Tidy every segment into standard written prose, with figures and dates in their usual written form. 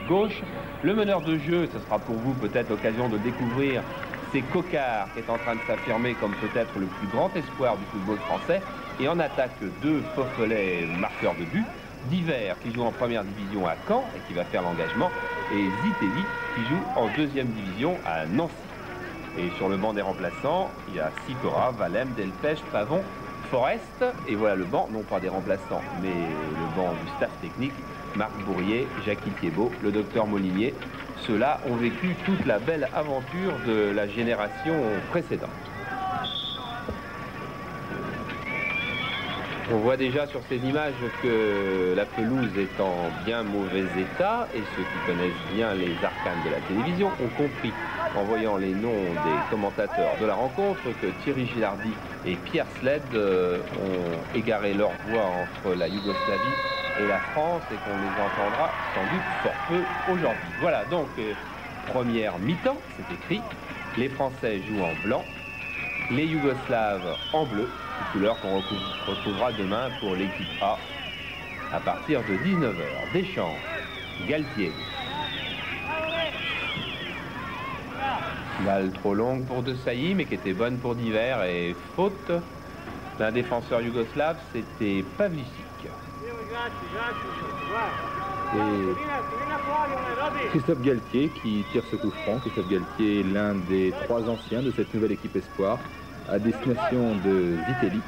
gauche. Le meneur de jeu, ce sera pour vous peut-être l'occasion de découvrir, c'est Coquard qui est en train de s'affirmer comme peut-être le plus grand espoir du football français. Et en attaque, deux Foffelets marqueurs de but. Diver qui joue en première division à Caen et qui va faire l'engagement. Et Zitelli qui joue en deuxième division à Nancy. Et sur le banc des remplaçants, il y a Sicora, Valem, Delpech, Pavon, Forest. Et voilà le banc, non pas des remplaçants, mais le banc du staff technique. Marc Bourrier, Jackie Thiebaud, le docteur Molinier. Ceux-là ont vécu toute la belle aventure de la génération précédente. On voit déjà sur ces images que la pelouse est en bien mauvais état et ceux qui connaissent bien les arcanes de la télévision ont compris en voyant les noms des commentateurs de la rencontre que Thierry Gilardi et Pierre Sled ont égaré leur voix entre la Yougoslavie et la France et qu'on les entendra sans doute fort peu aujourd'hui. Voilà donc première mi-temps, c'est écrit. Les Français jouent en blanc, les Yougoslaves en bleu, couleur qu'on retrouvera demain pour l'équipe A à partir de 19h. Deschamps, Galtier. Balle trop longue pour De Sailly, mais qui était bonne pour Diver et faute d'un défenseur yougoslave, c'était Pavlicic. Et Christophe Galtier qui tire ce coup franc. Christophe Galtier est l'un des trois anciens de cette nouvelle équipe Espoir à destination de Zitelli.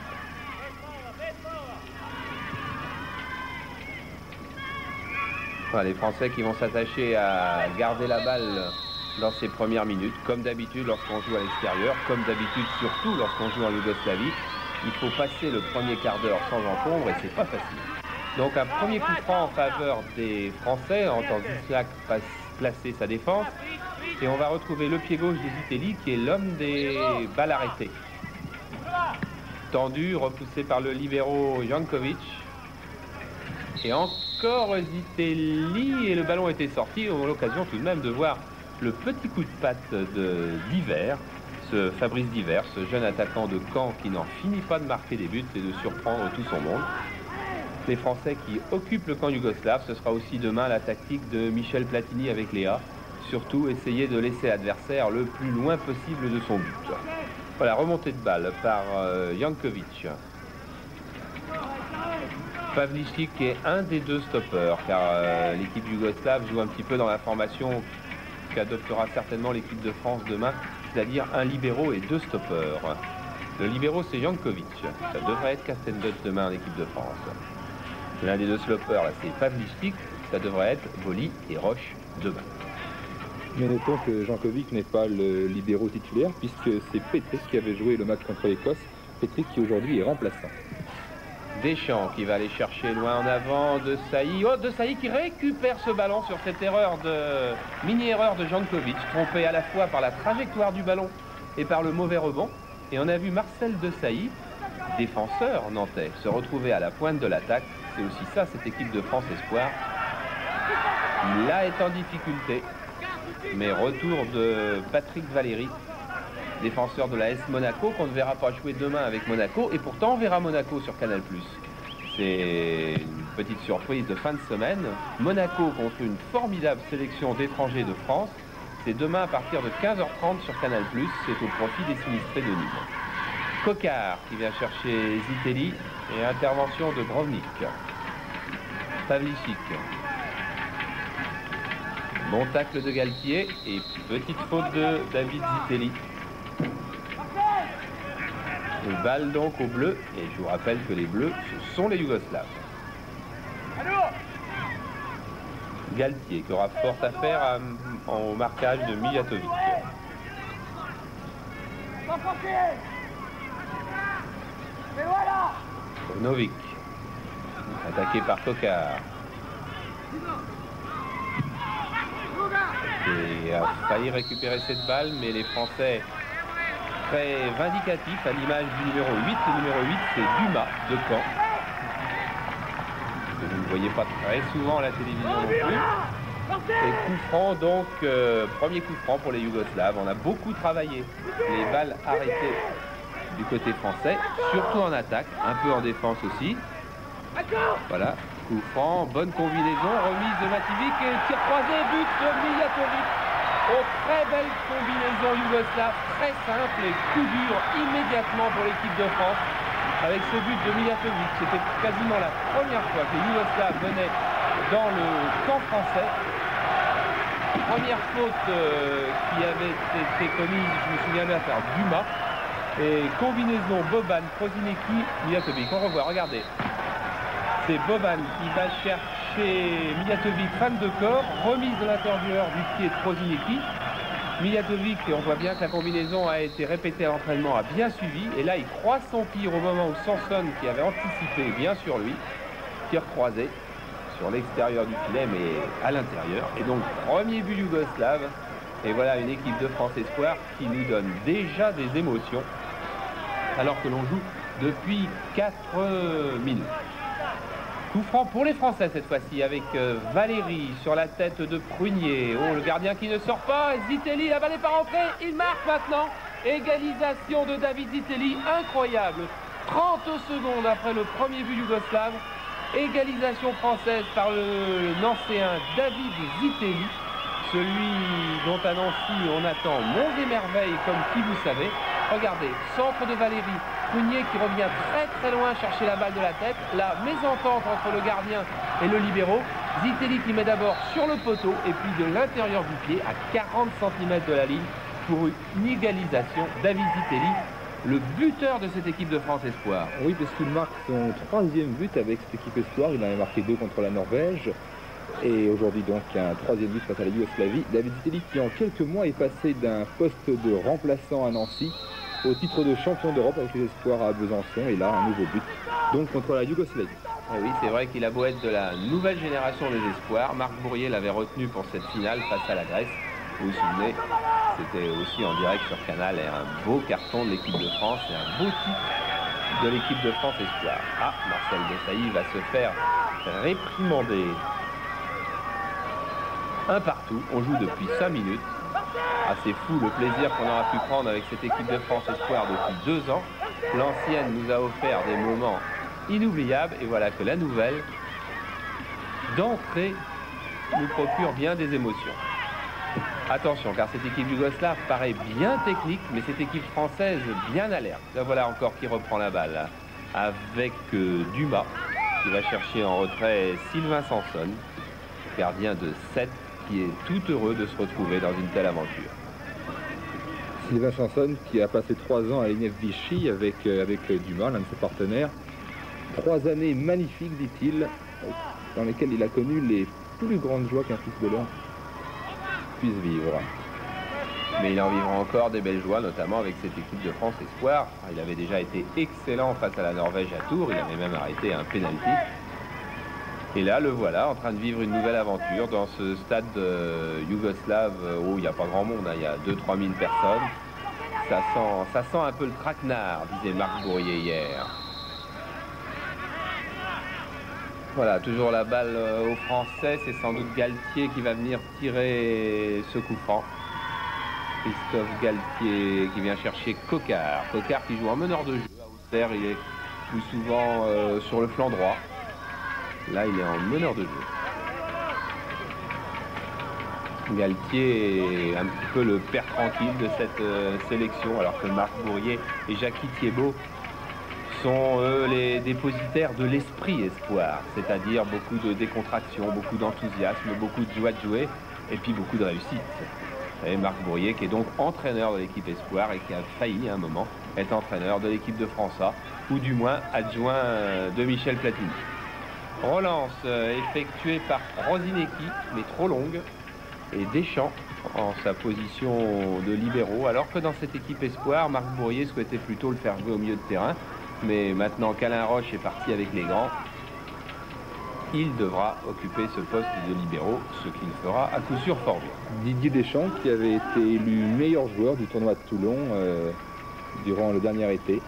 Voilà, les Français qui vont s'attacher à garder la balle dans ces premières minutes, comme d'habitude lorsqu'on joue à l'extérieur, comme d'habitude surtout lorsqu'on joue en Yougoslavie. Il faut passer le premier quart d'heure sans encombre et c'est pas facile. Donc un premier coup franc en faveur des Français, en tant qu'Islak placer sa défense. Et on va retrouver le pied gauche de Zitelli qui est l'homme des balles arrêtées. Tendu, repoussé par le libéro Jankovic. Et encore Zitelli et le ballon était sorti. On a l'occasion tout de même de voir le petit coup de patte de Diver, ce Fabrice Diver, ce jeune attaquant de Caen qui n'en finit pas de marquer des buts et de surprendre tout son monde. Les Français qui occupent le camp yougoslave, ce sera aussi demain la tactique de Michel Platini avec Léa. Surtout essayer de laisser l'adversaire le plus loin possible de son but. Voilà, remontée de balle par Jankovic. Pavlicic est un des deux stoppeurs, car l'équipe yougoslave joue un petit peu dans la formation qu'adoptera certainement l'équipe de France demain, c'est-à-dire un libéro et deux stoppeurs. Le libéro, c'est Jankovic. Ça devrait être Castendet demain en équipe de France. L'un des deux stoppeurs, là, c'est Pavlicic. Ça devrait être Boli et Roche demain. Mais notons que Jankovic n'est pas le libéro titulaire, puisque c'est Petric qui avait joué le match contre l'Écosse. Petric qui aujourd'hui est remplaçant. Deschamps qui va aller chercher loin en avant De Sailly. Oh, De Sailly qui récupère ce ballon sur cette erreur mini-erreur de Jankovic, trompé à la fois par la trajectoire du ballon et par le mauvais rebond. Et on a vu Marcel De Sailly, défenseur nantais, se retrouver à la pointe de l'attaque. C'est aussi ça, cette équipe de France Espoir. Là est en difficulté. Mais retour de Patrick Valéry, défenseur de la S Monaco, qu'on ne verra pas jouer demain avec Monaco. Et pourtant, on verra Monaco sur Canal+. C'est une petite surprise de fin de semaine. Monaco contre une formidable sélection d'étrangers de France. C'est demain à partir de 15h30 sur Canal+. C'est au profit des sinistrés de Nîmes. Coquard qui vient chercher Zitelli et intervention de Brovnik. Pavlicic. Bon tacle de Galtier et petite faute de David Zitelli. Une balle donc au bleu et je vous rappelle que les bleus ce sont les Yougoslaves. Galtier qui aura fort à faire au marquage de Mijatovic. Novik attaqué par Coquard et a failli récupérer cette balle, mais les Français très vindicatifs à l'image du numéro 8. Le numéro 8 c'est Dumas de Caen, que vous ne voyez pas très souvent à la télévision non plus. Et coup franc donc, premier coup franc pour les Yougoslaves. On a beaucoup travaillé les balles arrêtées du côté français, surtout en attaque, un peu en défense aussi. Voilà, Coup franc, bonne combinaison, remise de Mativic et tir croisé, but de Mijatovic. Oh, très belle combinaison yougoslave, très simple et coup dur immédiatement pour l'équipe de France. Avec ce but de Mijatovic, c'était quasiment la première fois que les Yougoslaves venaient dans le camp français. Première faute qui avait été commise, je me souviens bien, par Dumas. Et combinaison Boban, Prosinecki, Mijatovic. On revoit, regardez. C'est Boban qui va chercher Mijatovic, fan de corps, remise de l'intérieur du pied de Prosinecki. Mijatovic, et on voit bien que la combinaison a été répétée à l'entraînement, a bien suivi. Et là, il croise son tir au moment où Sanson, qui avait anticipé bien sur lui, tir croisé sur l'extérieur du filet, mais à l'intérieur. Et donc, premier but yougoslave. Et voilà une équipe de France Espoir qui nous donne déjà des émotions, alors que l'on joue depuis 4 minutes. Coup franc pour les Français cette fois-ci, avec Valéry sur la tête de Prunier. Oh, le gardien qui ne sort pas. Zitelli, la balle n'est pas rentrée. Il marque maintenant. Égalisation de David Zitelli, incroyable. 30 secondes après le premier but yougoslave. Égalisation française par le Nancéen David Zitelli. Celui dont à Nancy on attend monts et merveilles, comme qui vous savez. Regardez, centre de Valéry, Prunier qui revient très loin chercher la balle de la tête. La mésentente entre le gardien et le libéro. Zitelli qui met d'abord sur le poteau et puis de l'intérieur du pied à 40 cm de la ligne pour une égalisation. David Zitelli, le buteur de cette équipe de France Espoir. Oui, parce qu'il marque son 3e but avec cette équipe Espoir. Il en avait marqué 2 contre la Norvège. Et aujourd'hui donc un 3e but face à la Yougoslavie. David Zitelli qui en quelques mois est passé d'un poste de remplaçant à Nancy au titre de champion d'Europe avec les Espoirs à Besançon. Et là, un nouveau but donc contre la Yougoslavie. Et oui, c'est vrai qu'il a beau être de la nouvelle génération des Espoirs. Marc Bourrier l'avait retenu pour cette finale face à la Grèce. Vous vous souvenez, c'était aussi en direct sur Canal et un beau carton de l'équipe de France et un beau titre de l'équipe de France Espoir. Ah, Marcel Desailly va se faire réprimander. Un partout, on joue depuis 5 minutes. Ah, c'est fou le plaisir qu'on aura pu prendre avec cette équipe de France Espoir depuis 2 ans. L'ancienne nous a offert des moments inoubliables et voilà que la nouvelle, d'entrée, nous procure bien des émotions. Attention, car cette équipe yougoslave paraît bien technique, mais cette équipe française bien alerte. Là, voilà encore qui reprend la balle avec Dumas qui va chercher en retrait Sylvain Sanson, gardien de 7, qui est tout heureux de se retrouver dans une telle aventure. Sylvain Sanson qui a passé 3 ans à l'ENF Vichy avec Dumas, l'un de ses partenaires. 3 années magnifiques, dit-il, dans lesquelles il a connu les plus grandes joies qu'un footballeur puisse vivre. Mais il en vivra encore des belles joies, notamment avec cette équipe de France Espoir. Il avait déjà été excellent face à la Norvège à Tours, il avait même arrêté un pénalty. Et là, le voilà en train de vivre une nouvelle aventure dans ce stade yougoslave où il n'y a pas grand monde, hein, il y a 2-3 000 personnes. Ça sent un peu le traquenard, disait Marc Bourrier hier. Voilà, toujours la balle aux Français, c'est sans doute Galtier qui va venir tirer ce coup franc. Christophe Galtier qui vient chercher Coquart. Coquart qui joue en meneur de jeu à Auxerre, il est plus souvent sur le flanc droit. Là, il est en meneur de jeu. Galtier est un petit peu le père tranquille de cette sélection, alors que Marc Bourrier et Jackie Thiebaud sont les dépositaires de l'esprit espoir, c'est-à-dire beaucoup de décontraction, beaucoup d'enthousiasme, beaucoup de joie de jouer et puis beaucoup de réussite. Et Marc Bourrier qui est donc entraîneur de l'équipe espoir et qui a failli à un moment être entraîneur de l'équipe de France A, ou du moins adjoint de Michel Platini. Relance effectuée par Prosinecki, mais trop longue, et Deschamps en sa position de libéraux, alors que dans cette équipe espoir, Marc Bourrier souhaitait plutôt le faire jouer au milieu de terrain, mais maintenant qu'Alain Roche est parti avec les grands, il devra occuper ce poste de libéraux, ce qu'il fera à coup sûr fort bien. Didier Deschamps qui avait été élu meilleur joueur du tournoi de Toulon durant le dernier été.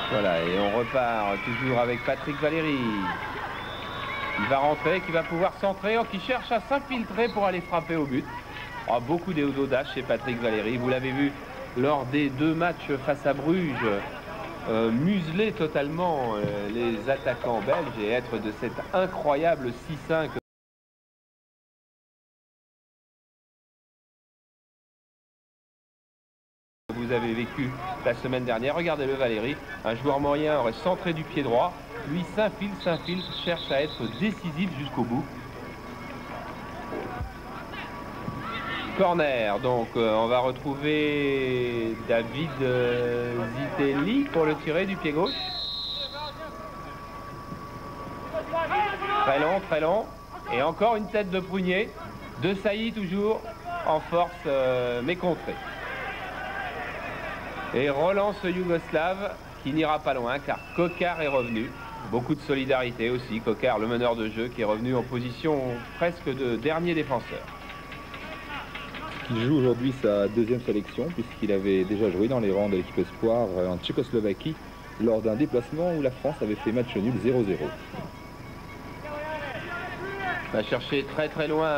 Voilà, et on repart toujours avec Patrick Valéry. Il va rentrer, qui va pouvoir centrer, qui cherche à s'infiltrer pour aller frapper au but. Oh, beaucoup d'audace chez Patrick Valéry. Vous l'avez vu lors des 2 matchs face à Bruges. museler totalement les attaquants belges et être de cette incroyable 6-5 que vous avez vécu la semaine dernière. Regardez-le, Valérie, un joueur moyen aurait centré du pied droit, lui s'infile, cherche à être décisif jusqu'au bout. Corner, donc on va retrouver David Zitelli pour le tirer du pied gauche. Très long, et encore une tête de prunier, de Sailly toujours en force mais contré. Et relance yougoslave qui n'ira pas loin car Kokar est revenu. Beaucoup de solidarité aussi, Kokar, le meneur de jeu, qui est revenu en position presque de dernier défenseur. Il joue aujourd'hui sa deuxième sélection puisqu'il avait déjà joué dans les rangs de l'équipe espoir en Tchécoslovaquie lors d'un déplacement où la France avait fait match nul 0-0. Va chercher très loin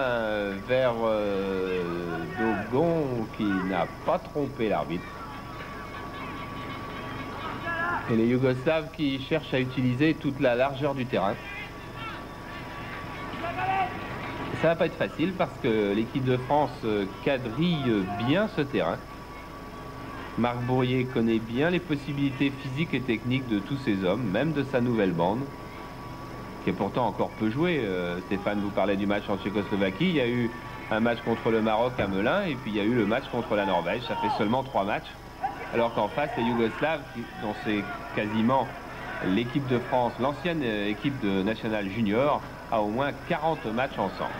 vers Dogon qui n'a pas trompé l'arbitre. Et les Yougoslaves qui cherchent à utiliser toute la largeur du terrain. Ça va pas être facile parce que l'équipe de France quadrille bien ce terrain. Marc Bourrier connaît bien les possibilités physiques et techniques de tous ces hommes, même de sa nouvelle bande, qui est pourtant encore peu jouée. Stéphane vous parlait du match en Tchécoslovaquie. Il y a eu un match contre le Maroc à Melun et puis il y a eu le match contre la Norvège. Ça fait seulement 3 matchs. Alors qu'en face, les Yougoslaves, dont c'est quasiment l'équipe de France, l'ancienne équipe de National Junior, a au moins 40 matchs ensemble.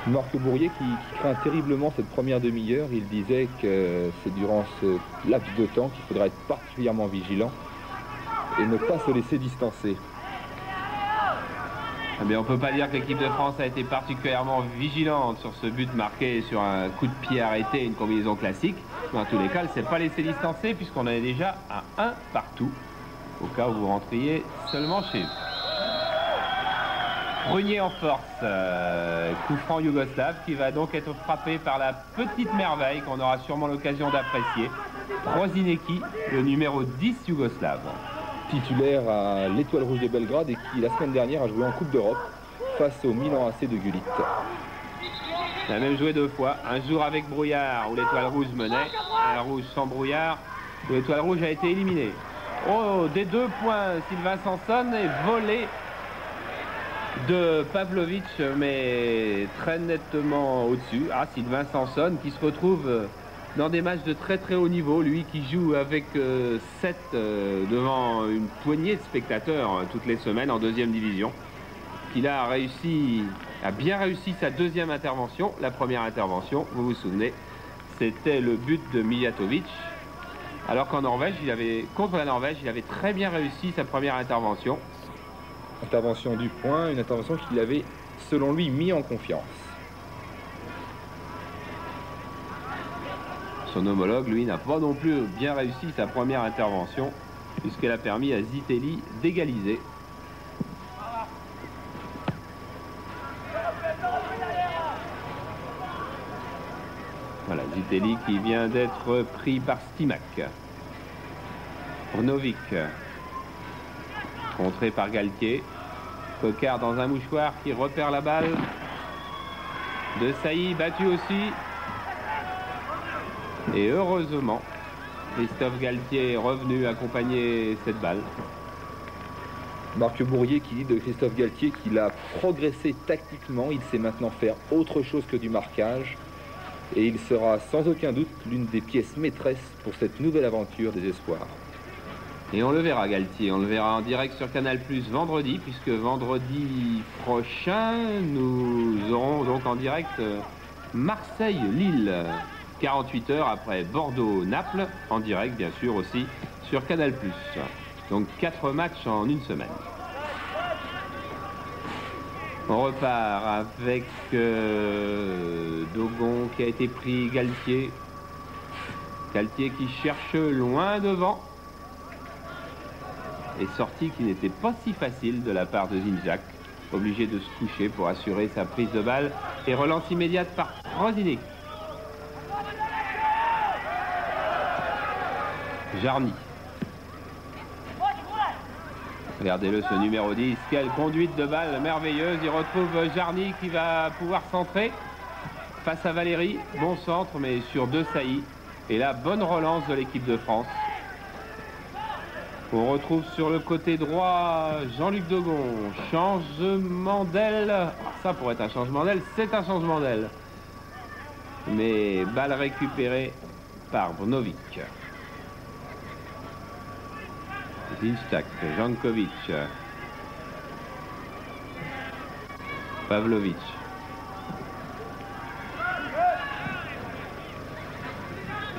Marc Bourrier qui craint terriblement cette première demi-heure. Il disait que c'est durant ce laps de temps qu'il faudra être particulièrement vigilant et ne pas se laisser distancer. Mais on ne peut pas dire que l'équipe de France a été particulièrement vigilante sur ce but marqué sur un coup de pied arrêté et une combinaison classique. Dans tous les cas, elle ne s'est pas laissée distancer puisqu'on est déjà à 1 partout, au cas où vous rentriez seulement chez vous. Brunier en force, coup franc yougoslave qui va donc être frappé par la petite merveille qu'on aura sûrement l'occasion d'apprécier. Prosinecki, le numéro 10 yougoslave. Titulaire à l'Étoile Rouge de Belgrade et qui la semaine dernière a joué en Coupe d'Europe face au Milan AC de Gullit. Il a même joué 2 fois, un jour avec brouillard où l'Étoile Rouge menait, un rouge sans brouillard où l'Étoile Rouge a été éliminée. Oh, des 2 points, Sylvain Sanson est volé de Pavlovic, mais très nettement au-dessus. Ah, Sylvain Sanson qui se retrouve dans des matchs de très haut niveau, lui qui joue avec 7 devant une poignée de spectateurs toutes les semaines en 2e division. Il a bien réussi sa 2e intervention. La première intervention, vous vous souvenez, c'était le but de Mijatovic. Alors qu'en Norvège, contre la Norvège, il avait très bien réussi sa première intervention. Intervention du point, une intervention qu'il avait, selon lui, mis en confiance. Son homologue, lui, n'a pas non plus bien réussi sa première intervention, puisqu'elle a permis à Zitelli d'égaliser. Voilà, Zitelli qui vient d'être pris par Stimac. Brnovic, contré par Galtier. Kokar dans un mouchoir qui repère la balle. De Sailly, battu aussi. Et heureusement, Christophe Galtier est revenu accompagner cette balle. Marc Bourrier qui dit de Christophe Galtier qu'il a progressé tactiquement. Il sait maintenant faire autre chose que du marquage. Et il sera sans aucun doute l'une des pièces maîtresses pour cette nouvelle aventure des espoirs. Et on le verra, Galtier, on le verra en direct sur Canal+ vendredi, puisque vendredi prochain, nous aurons donc en direct Marseille-Lille, 48 heures après Bordeaux-Naples, en direct bien sûr aussi sur Canal+. Donc 4 matchs en une semaine. On repart avec Dogon qui a été pris, Galtier. Galtier qui cherche loin devant. Et sortie qui n'était pas si facile de la part de Zinjak, obligé de se coucher pour assurer sa prise de balle. Et relance immédiate par Prosinecki. Jarny. Regardez-le, ce numéro 10. Quelle conduite de balle merveilleuse. Il retrouve Jarny qui va pouvoir centrer face à Valéry. Bon centre, mais sur De Sailly. Et la bonne relance de l'équipe de France. On retrouve sur le côté droit Jean-Luc Dogon. Changement d'aile. Ça pourrait être un changement d'aile. C'est un changement d'aile. Mais balle récupérée par Brnovic. Zinstak, Jankovic, Pavlovic.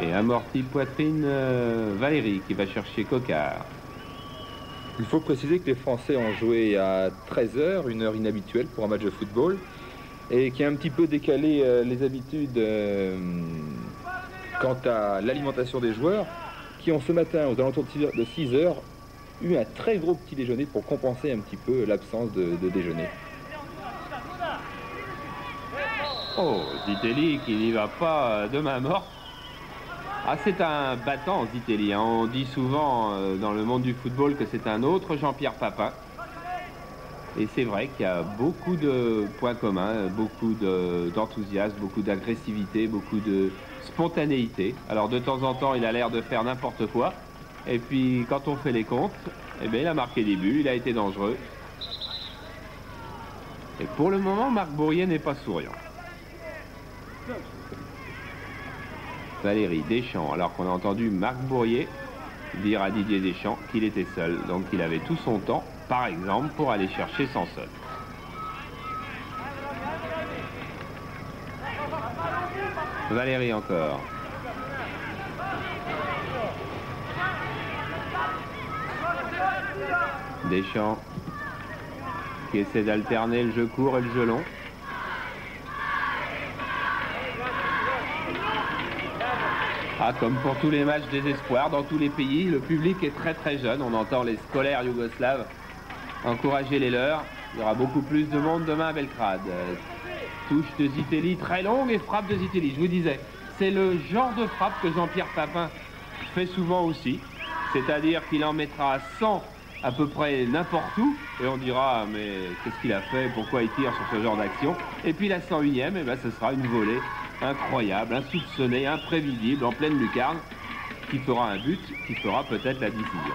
Et amorti poitrine, Valéry qui va chercher Coquard. Il faut préciser que les Français ont joué à 13 h, une heure inhabituelle pour un match de football, et qui a un petit peu décalé les habitudes quant à l'alimentation des joueurs, qui ont ce matin, aux alentours de 6 h, eu un très gros petit déjeuner pour compenser un petit peu l'absence de déjeuner. Oh, Zitelli qui n'y va pas de main morte. Ah, c'est un battant, Zitelli. Hein. On dit souvent dans le monde du football que c'est un autre Jean-Pierre Papin. Et c'est vrai qu'il y a beaucoup de points communs, beaucoup d'enthousiasme, beaucoup d'agressivité, beaucoup de spontanéité. Alors de temps en temps, il a l'air de faire n'importe quoi. Et puis quand on fait les comptes, eh bien, il a marqué des buts, il a été dangereux. Et pour le moment, Marc Bourrier n'est pas souriant. Valéry, Deschamps, alors qu'on a entendu Marc Bourrier dire à Didier Deschamps qu'il était seul. Donc il avait tout son temps, par exemple, pour aller chercher Sanson. Valéry encore. Deschamps qui essaie d'alterner le jeu court et le jeu long. Ah, comme pour tous les matchs des espoirs, dans tous les pays, le public est très très jeune. On entend les scolaires yougoslaves encourager les leurs. Il y aura beaucoup plus de monde demain à Belgrade. Touche de Zitelli très longue et frappe de Zitelli. Je vous disais, c'est le genre de frappe que Jean-Pierre Papin fait souvent aussi. C'est-à-dire qu'il en mettra 100 à peu près n'importe où. Et on dira, mais qu'est-ce qu'il a fait? Pourquoi il tire sur ce genre d'action? Et puis la 101e, eh ben, ce sera une volée incroyable, insoupçonnée, imprévisible, en pleine lucarne, qui fera un but, qui fera peut-être la décision.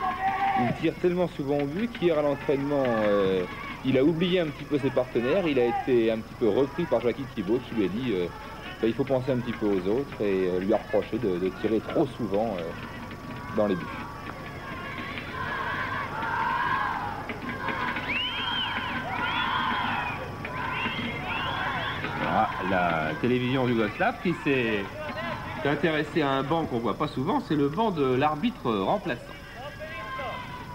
Il tire tellement souvent au but qu'hier à l'entraînement, il a oublié un petit peu ses partenaires. Il a été un petit peu repris par Jackie Thibault qui lui a dit il faut penser un petit peu aux autres et lui a reproché de tirer trop souvent dans les buts. Ah, la télévision yougoslave qui s'est intéressée à un banc qu'on voit pas souvent, c'est le banc de l'arbitre remplaçant.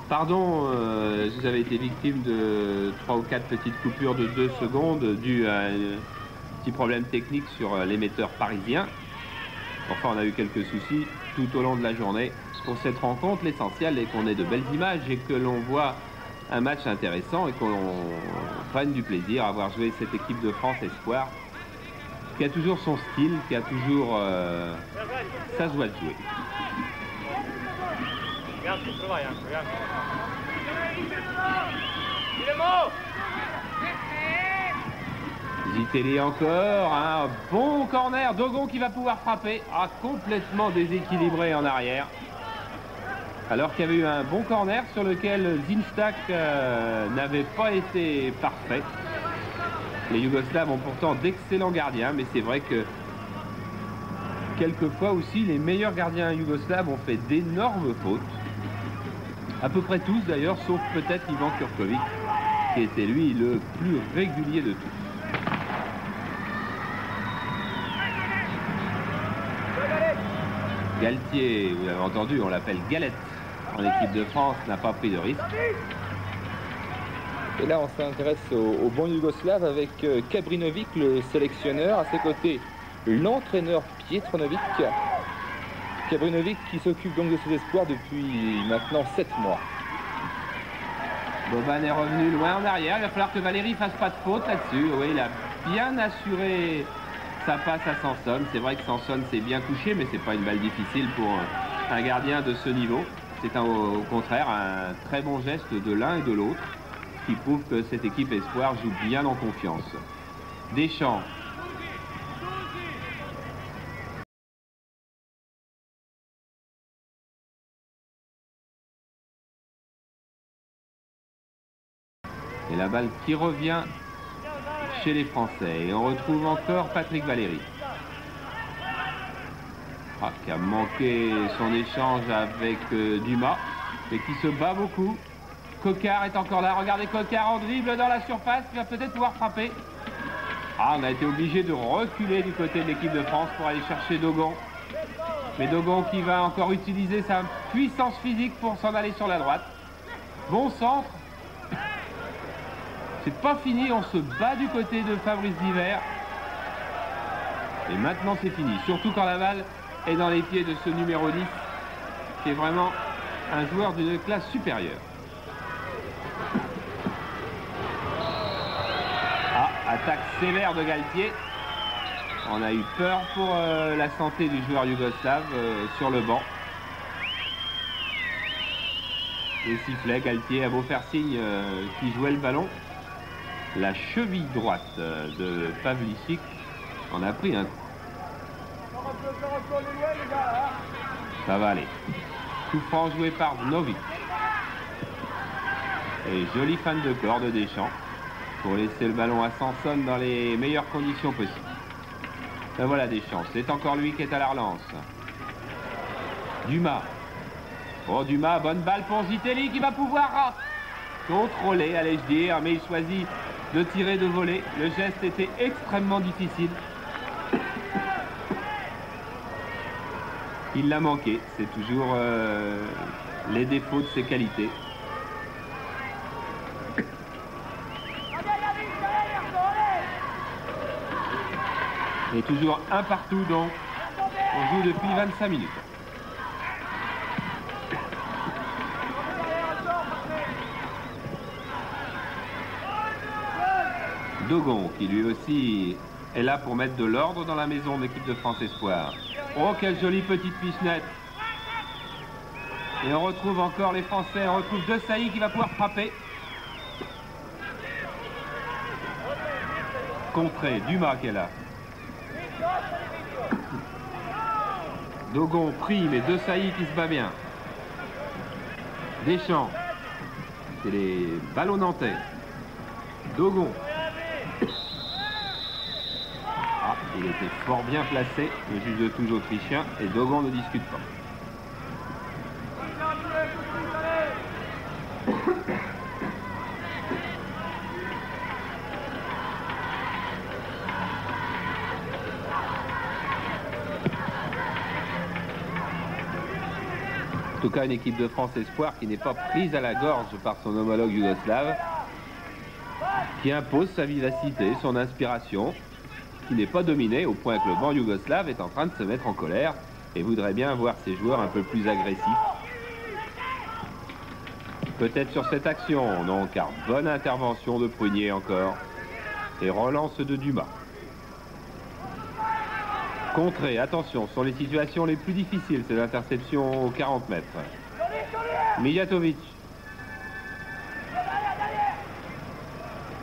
Pardon, vous avez été victime de 3 ou 4 petites coupures de 2 secondes dues à un petit problème technique sur l'émetteur parisien. Enfin, on a eu quelques soucis tout au long de la journée. Pour cette rencontre, l'essentiel est qu'on ait de belles images et que l'on voit un match intéressant et qu'on prenne du plaisir à voir jouer cette équipe de France Espoir qui a toujours son style, qui a toujours sa joie de jouer. Zitelli encore, un bon corner, Dogon qui va pouvoir frapper, complètement déséquilibré en arrière. Alors qu'il y avait eu un bon corner sur lequel Zinstak n'avait pas été parfait. Les Yougoslaves ont pourtant d'excellents gardiens, mais c'est vrai que quelquefois aussi les meilleurs gardiens yougoslaves ont fait d'énormes fautes. À peu près tous d'ailleurs, sauf peut-être Ivan Kurkovic, qui était lui le plus régulier de tous. Galtier, vous l'avez entendu, on l'appelle Galette en équipe de France, n'a pas pris de risque. Et là, on s'intéresse au bon Yougoslave avec Kabrinovic, le sélectionneur. À ses côtés, l'entraîneur Pietronovic. Kabrinovic qui s'occupe donc de ses espoirs depuis maintenant 7 mois. Boban est revenu loin en arrière. Il va falloir que Valéry fasse pas de faute là-dessus. Oui, il a bien assuré sa passe à Sanson. C'est vrai que Sanson s'est bien couché, mais c'est pas une balle difficile pour un gardien de ce niveau. C'est au contraire un très bon geste de l'un et de l'autre qui prouve que cette équipe espoir joue bien en confiance. Deschamps. Et la balle qui revient chez les Français. Et on retrouve encore Patrick Valéry. Qui a manqué son échange avec Dumas, et qui se bat beaucoup. Coquard est encore là. Regardez Coquard en dribble dans la surface, qui va peut-être pouvoir frapper. On a été obligé de reculer du côté de l'équipe de France pour aller chercher Dogon. Mais Dogon qui va encore utiliser sa puissance physique pour s'en aller sur la droite. Bon centre. C'est pas fini, on se bat du côté de Fabrice Divert. Et maintenant c'est fini, surtout quand la balle est dans les pieds de ce numéro 10, qui est vraiment un joueur d'une classe supérieure. Attaque sévère de Galtier. On a eu peur pour la santé du joueur yougoslave sur le banc. Et sifflet, Galtier a beau faire signe qui jouait le ballon. La cheville droite de Pavlicic en a pris un coup. Ça va aller. Coup franc joué par Novic. Et jolie fin de corps de Deschamps pour laisser le ballon à Sanson dans les meilleures conditions possibles. Ben voilà Deschamps, c'est encore lui qui est à la relance. Dumas. Oh Dumas, bonne balle pour Zitelli qui va pouvoir contrôler, allais-je dire, mais il choisit de tirer de volée. Le geste était extrêmement difficile. Il l'a manqué, c'est toujours les défauts de ses qualités. Et toujours un partout, donc on joue depuis 25 minutes. Dogon qui lui aussi est là pour mettre de l'ordre dans la maison de l'équipe de France Espoir. Oh, quelle jolie petite pichenette. Et on retrouve encore les Français, on retrouve De Sailly qui va pouvoir frapper. Contré, Dumas qui est là. Dogon pris, mais De Sailly qui se bat bien. Deschamps. C'est les ballons nantais. Dogon. Il était fort bien placé, le juge de touche autrichien, et Dogon ne discute pas. En tout cas, une équipe de France Espoir qui n'est pas prise à la gorge par son homologue yougoslave, qui impose sa vivacité, son inspiration, qui n'est pas dominé au point que le banc yougoslave est en train de se mettre en colère et voudrait bien voir ses joueurs un peu plus agressifs. Peut-être sur cette action, non, car bonne intervention de Prunier encore. Et relance de Dumas. Contré, attention, ce sont les situations les plus difficiles, ces interceptions aux 40 mètres. Mijatovic.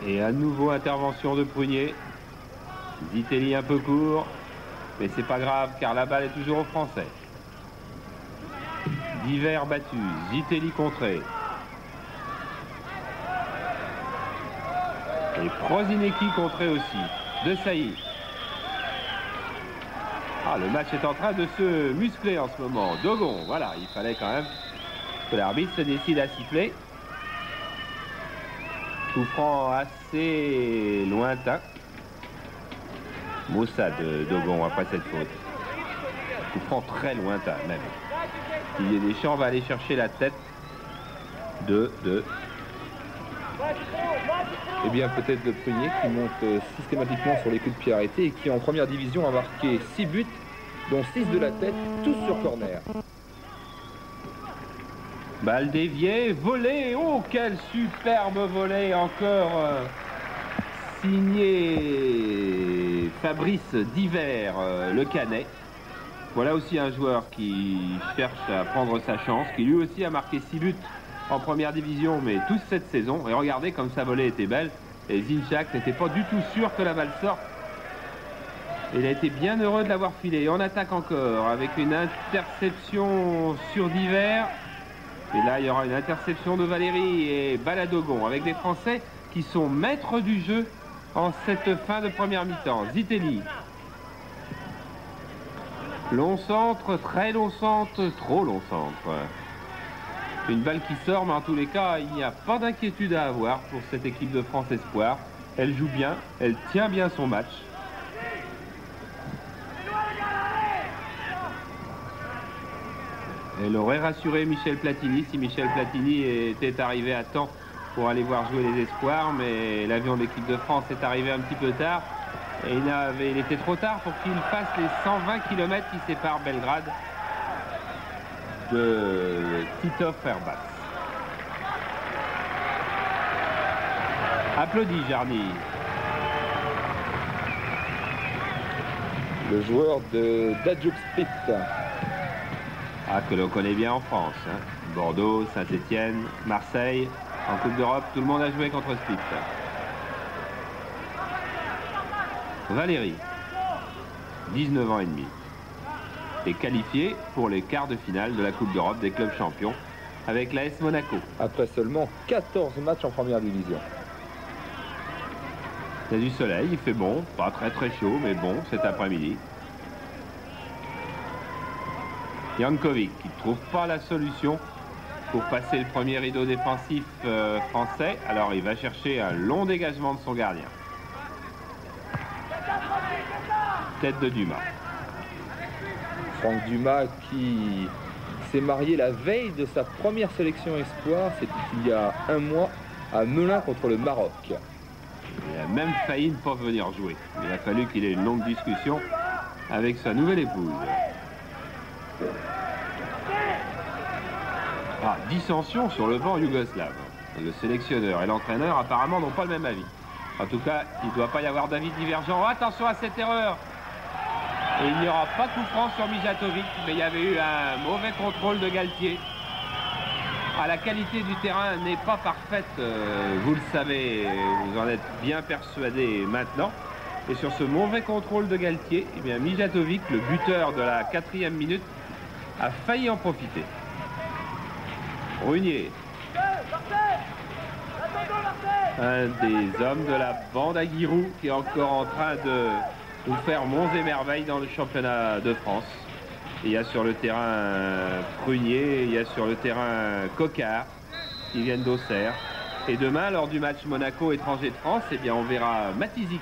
Et à nouveau intervention de Prunier. Zitelli un peu court, mais c'est pas grave car la balle est toujours aux Français. Divers battu, Zitelli contré. Et Prosinecki contré aussi. De Sailly. Le match est en train de se muscler en ce moment. Dogon, voilà, il fallait quand même que l'arbitre se décide à siffler. Coup franc assez lointain. Moussa de Dogon après cette faute. Coup franc très lointain même. Didier Deschamps va aller chercher la tête de... Eh bien peut-être de Prunier qui monte systématiquement sur les coups de pied arrêtés et qui en première division a marqué 6 buts, dont 6 de la tête, tous sur corner. Balle déviée, volée, oh quel superbe volée encore signé Fabrice Divert, le Canet. Voilà aussi un joueur qui cherche à prendre sa chance, qui lui aussi a marqué 6 buts en première division, mais tous cette saison. Et regardez comme sa volée était belle. Et Zinchak n'était pas du tout sûr que la balle sorte. Il a été bien heureux de l'avoir filé. Et on attaque encore avec une interception sur Divers. Et là, il y aura une interception de Valérie et Baladogon avec des Français qui sont maîtres du jeu en cette fin de première mi-temps. Zitelli. Long centre, très long centre, trop long centre. Une balle qui sort, mais en tous les cas, il n'y a pas d'inquiétude à avoir pour cette équipe de France Espoir. Elle joue bien, elle tient bien son match. Elle aurait rassuré Michel Platini si Michel Platini était arrivé à temps pour aller voir jouer les Espoirs, mais l'avion de l'équipe de France est arrivé un petit peu tard. Et il était trop tard pour qu'il fasse les 120 km qui séparent Belgrade de Titov Airbats. Applaudit Jarny. Le joueur de Dajuk Split. Ah, que l'on connaît bien en France. Hein. Bordeaux, Saint-Étienne, Marseille. En Coupe d'Europe, tout le monde a joué contre Split. Valérie, 19 ans et demi, est qualifié pour les quarts de finale de la Coupe d'Europe des clubs champions avec l'AS Monaco. Après seulement 14 matchs en première division. Il y a du soleil, il fait bon, pas très chaud, mais bon cet après-midi. Jankovic qui ne trouve pas la solution pour passer le premier rideau défensif français. Alors il va chercher un long dégagement de son gardien. Tête de Dumas. Franck Dumas qui s'est marié la veille de sa première sélection espoir, c'était il y a un mois à Melun contre le Maroc. Il a même failli ne pas venir jouer. Il a fallu qu'il ait une longue discussion avec sa nouvelle épouse. Ah, dissension sur le banc yougoslave. Le sélectionneur et l'entraîneur apparemment n'ont pas le même avis. En tout cas, il ne doit pas y avoir d'avis divergent. Oh, attention à cette erreur! Et il n'y aura pas de coup franc sur Mijatovic, mais il y avait eu un mauvais contrôle de Galtier. Ah, la qualité du terrain n'est pas parfaite, vous le savez, vous en êtes bien persuadé maintenant. Et sur ce mauvais contrôle de Galtier, eh bien Mijatovic, le buteur de la 4e minute, a failli en profiter. Runier. Un des hommes de la bande à Giroud qui est encore en train de nous faire monts et merveilles dans le championnat de France. Il y a sur le terrain Prunier, il y a sur le terrain Coquard qui viennent d'Auxerre. Et demain, lors du match Monaco-Étranger de France, eh bien, on verra Matizik,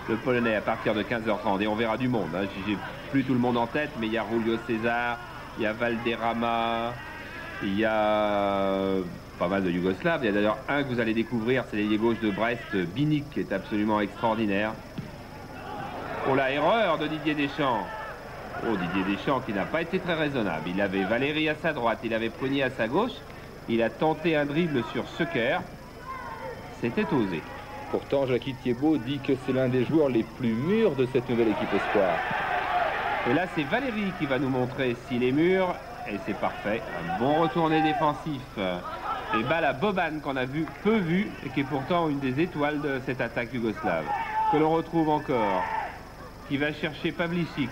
le Polonais, à partir de 15h30. Et on verra du monde. Hein. J'ai plus tout le monde en tête, mais il y a Julio César, il y a Valderrama, il y a pas mal de Yougoslaves. Il y a d'ailleurs un que vous allez découvrir, c'est l'ailier gauche de Brest, Binic, qui est absolument extraordinaire. Oh, la erreur de Didier Deschamps. Oh, Didier Deschamps qui n'a pas été très raisonnable. Il avait Valérie à sa droite, il avait Prunier à sa gauche. Il a tenté un dribble sur Secker. C'était osé. Pourtant, Jackie Thiebaud dit que c'est l'un des joueurs les plus mûrs de cette nouvelle équipe espoir. Et là, c'est Valérie qui va nous montrer s'il est mûr. Et c'est parfait. Un bon retourné défensif. Et balle à Boban qu'on a peu vu et qui est pourtant une des étoiles de cette attaque yougoslave. Que l'on retrouve encore. Qui va chercher Pavlicic.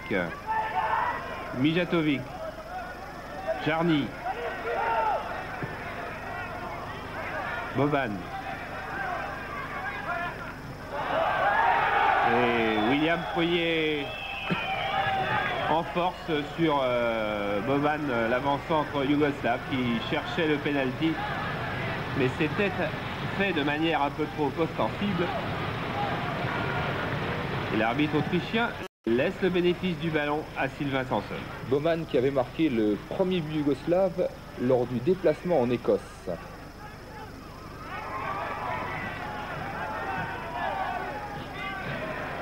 Mijatovic. Jarny. Boban. Et William Poirier en force sur Boban, l'avant-centre yougoslave qui cherchait le penalty. Mais c'était fait de manière un peu trop ostensible. Et l'arbitre autrichien laisse le bénéfice du ballon à Sylvain Sanson. Boban qui avait marqué le premier but yougoslave lors du déplacement en Écosse.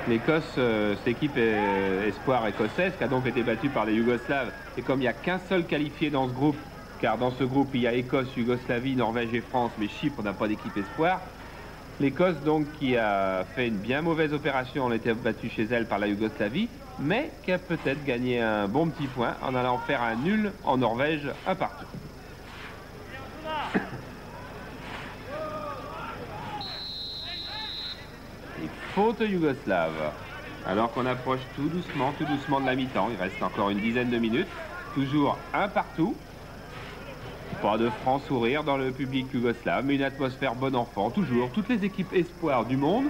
L'Écosse, cette équipe espoir écossaise qui a donc été battue par les Yougoslaves. Et comme il n'y a qu'un seul qualifié dans ce groupe, car dans ce groupe il y a Écosse, Yougoslavie, Norvège et France, mais Chypre n'a pas d'équipe espoir, L'Écosse donc qui a fait une bien mauvaise opération en étant battue chez elle par la Yougoslavie, mais qui a peut-être gagné un bon petit point en allant faire un nul en Norvège, un partout. Et faute yougoslave. Alors qu'on approche tout doucement de la mi-temps. Il reste encore une dizaine de minutes. Toujours un partout. Pas de franc sourire dans le public yougoslave, mais une atmosphère bon enfant. Toujours, toutes les équipes espoirs du monde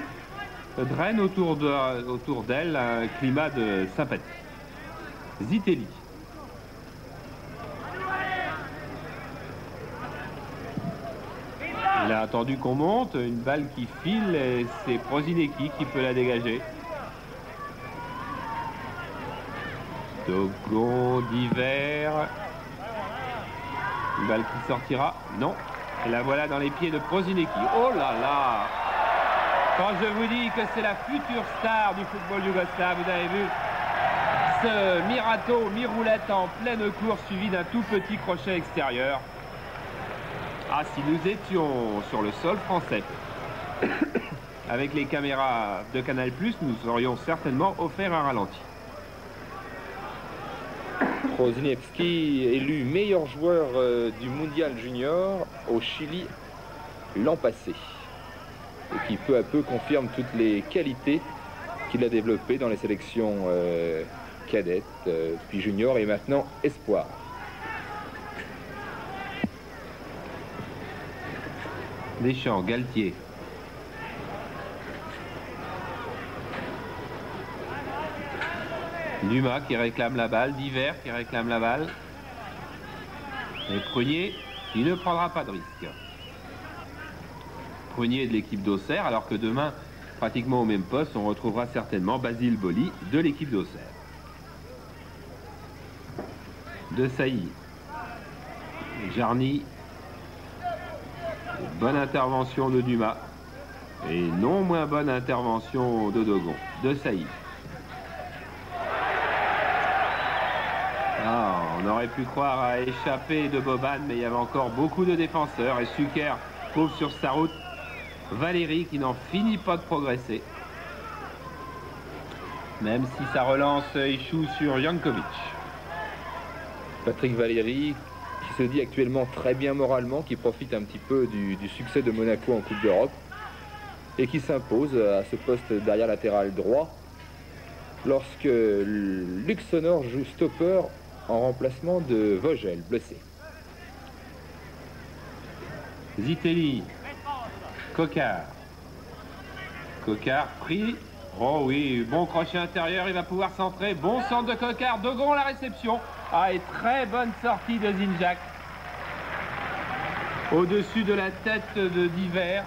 drainent autour d'elle un climat de sympathie. Zitelli. Il a attendu qu'on monte, une balle qui file et c'est Prosinecki qui peut la dégager. Dogon d'hiver. Une balle qui sortira. Non. Et la voilà dans les pieds de Prosinecki. Oh là là! Quand je vous dis que c'est la future star du football yougoslave, vous avez vu ce mi-râteau, mi-roulette en pleine course suivi d'un tout petit crochet extérieur. Ah, si nous étions sur le sol français, avec les caméras de Canal+, nous aurions certainement offert un ralenti. Prosinecki élu meilleur joueur du mondial junior au Chili l'an passé. Et qui peu à peu confirme toutes les qualités qu'il a développées dans les sélections cadettes, puis junior et maintenant espoir. Deschamps, Galtier. Dumas qui réclame la balle, Diver qui réclame la balle. Et Prunier qui ne prendra pas de risque. Prunier de l'équipe d'Auxerre, alors que demain, pratiquement au même poste, on retrouvera certainement Basile Boli de l'équipe d'Auxerre. De Sailly. Jarny. Bonne intervention de Dumas. Et non moins bonne intervention de Dogon. De Sailly. Ah, on aurait pu croire à échapper de Boban, mais il y avait encore beaucoup de défenseurs. Et Suker trouve sur sa route Valéry qui n'en finit pas de progresser. Même si sa relance échoue sur Jankovic. Patrick Valéry qui se dit actuellement très bien moralement, qui profite un petit peu du succès de Monaco en Coupe d'Europe et qui s'impose à ce poste derrière latéral droit lorsque Luxonor joue stopper en remplacement de Vogel, blessé. Zitelli. Coquard. Coquard pris. Oh oui, bon crochet intérieur, il va pouvoir centrer. Bon centre de Coquard. Dogon la réception. Ah, et très bonne sortie de Zinjak. Au-dessus de la tête de Diver.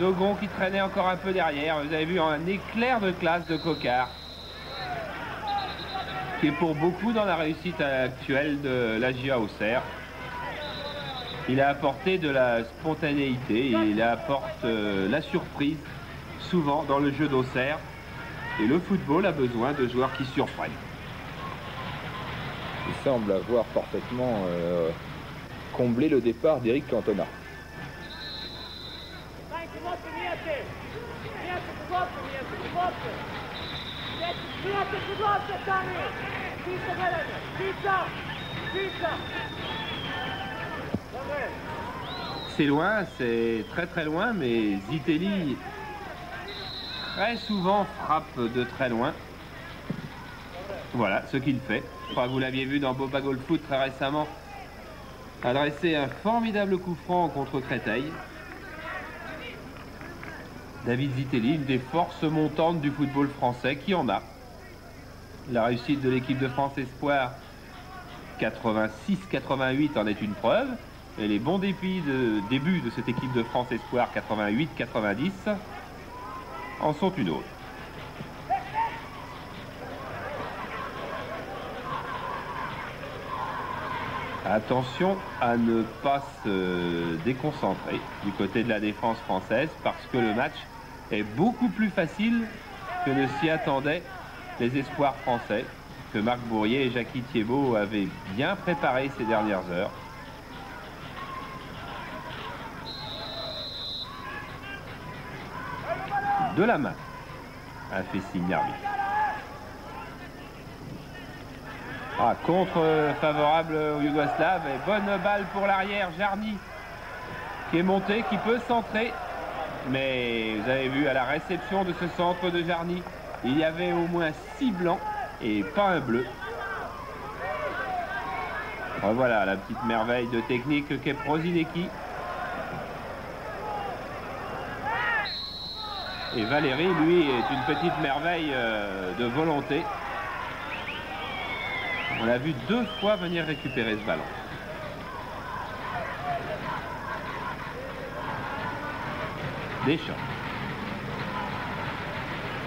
Dogon qui traînait encore un peu derrière. Vous avez vu un éclair de classe de Coquard, qui est pour beaucoup dans la réussite actuelle de la GIA Auxerre. Il a apporté de la spontanéité, il apporte la surprise souvent dans le jeu d'Auxerre. Et le football a besoin de joueurs qui surprennent. Il semble avoir parfaitement comblé le départ d'Eric Cantona. C'est loin, c'est très très loin, mais Zitelli très souvent frappe de très loin. Voilà ce qu'il fait. Je crois que vous l'aviez vu dans Boba Goal Foot très récemment, adresser un formidable coup franc contre Créteil. David Zitelli, une des forces montantes du football français, qui en a. La réussite de l'équipe de France Espoir 86-88 en est une preuve. Et les bons débuts de cette équipe de France Espoir 88-90 en sont une autre. Attention à ne pas se déconcentrer du côté de la défense française, parce que le match est beaucoup plus facile que ne s'y attendaient les espoirs français, que Marc Bourrier et Jackie Thiebaud avaient bien préparé ces dernières heures. de la main, a fait signe l'arbitre. Ah, contre favorable aux Yougoslaves et bonne balle pour l'arrière, Jarny qui est monté, qui peut centrer. Mais vous avez vu à la réception de ce centre de Jarny, il y avait au moins 6 blancs et pas un bleu. Voilà la petite merveille de technique qu'est Prosinecki. Et Valéry, lui, est une petite merveille de volonté. On l'a vu 2 fois venir récupérer ce ballon. Deschamps,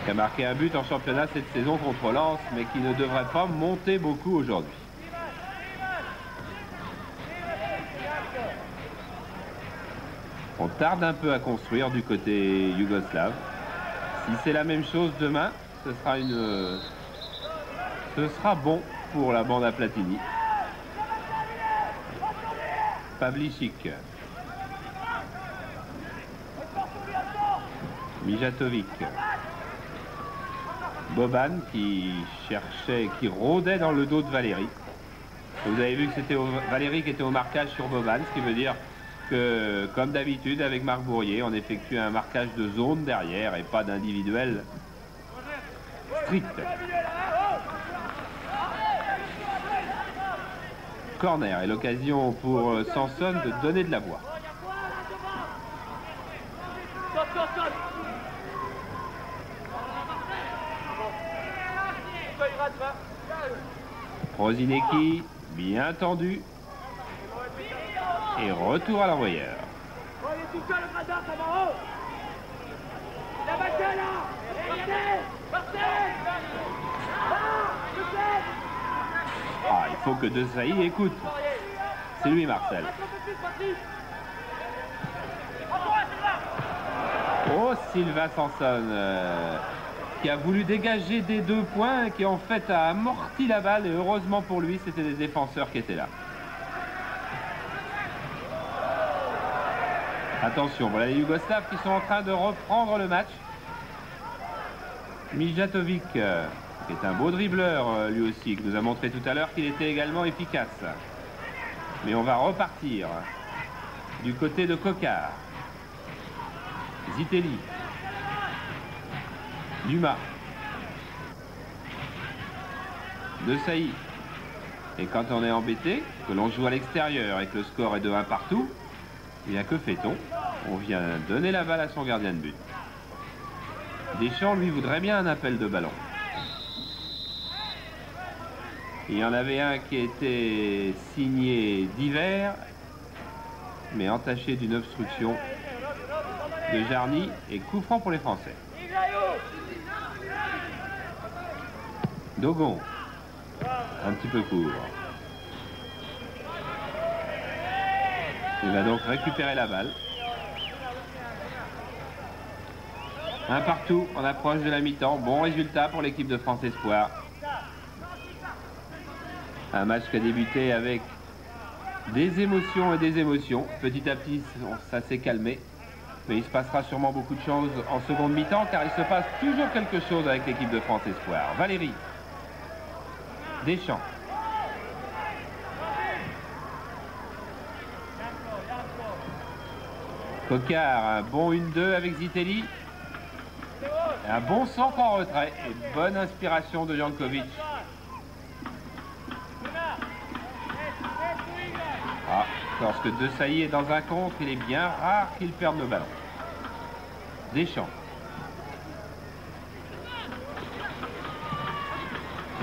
qui a marqué un but en championnat cette saison contre Lens, mais qui ne devrait pas monter beaucoup aujourd'hui. On tarde un peu à construire du côté yougoslave. Si c'est la même chose demain, ce sera bon pour la bande à Platini. Pavličić. Mijatovic. Boban qui cherchait, qui rôdait dans le dos de Valéry. Vous avez vu que c'était Valéry qui était au marquage sur Boban, ce qui veut dire que, comme d'habitude avec Marc Bourrier, on effectue un marquage de zone derrière et pas d'individuel strict. Corner et l'occasion pour Sanson de donner de la voix. Prosinecki, bien tendu. Et retour à l'envoyeur. Ah, il faut que De Sailly écoute. C'est lui, Marcel. Oh, Sylvain Sanson, qui a voulu dégager des 2 points et qui en fait a amorti la balle. Et heureusement pour lui, c'était des défenseurs qui étaient là. Attention, voilà les Yougoslaves qui sont en train de reprendre le match. Mijatovic, qui est un beau dribbleur lui aussi, qui nous a montré tout à l'heure qu'il était également efficace. Mais on va repartir du côté de Coquard. Zitelli. Dumas. De Sailly. Et quand on est embêté, que l'on joue à l'extérieur et que le score est de 1 partout, eh bien que fait-on? On vient donner la balle à son gardien de but. Deschamps, lui, voudrait bien un appel de ballon. Il y en avait un qui était signé d'hiver, mais entaché d'une obstruction de Jarny et coup franc pour les Français. Dogon, un petit peu court. Il va donc récupérer la balle. Un partout, on approche de la mi-temps. Bon résultat pour l'équipe de France Espoir. Un match qui a débuté avec des émotions et des émotions. Petit à petit, ça s'est calmé. Mais il se passera sûrement beaucoup de choses en seconde mi-temps, car il se passe toujours quelque chose avec l'équipe de France Espoir. Valéry. Deschamps. Coquard, un bon 1-2 avec Zitelli. Un bon centre en retrait et bonne inspiration de Jankovic. Ah, lorsque De Sailly est dans un contre, il est bien rare qu'il perde le ballon. Deschamps.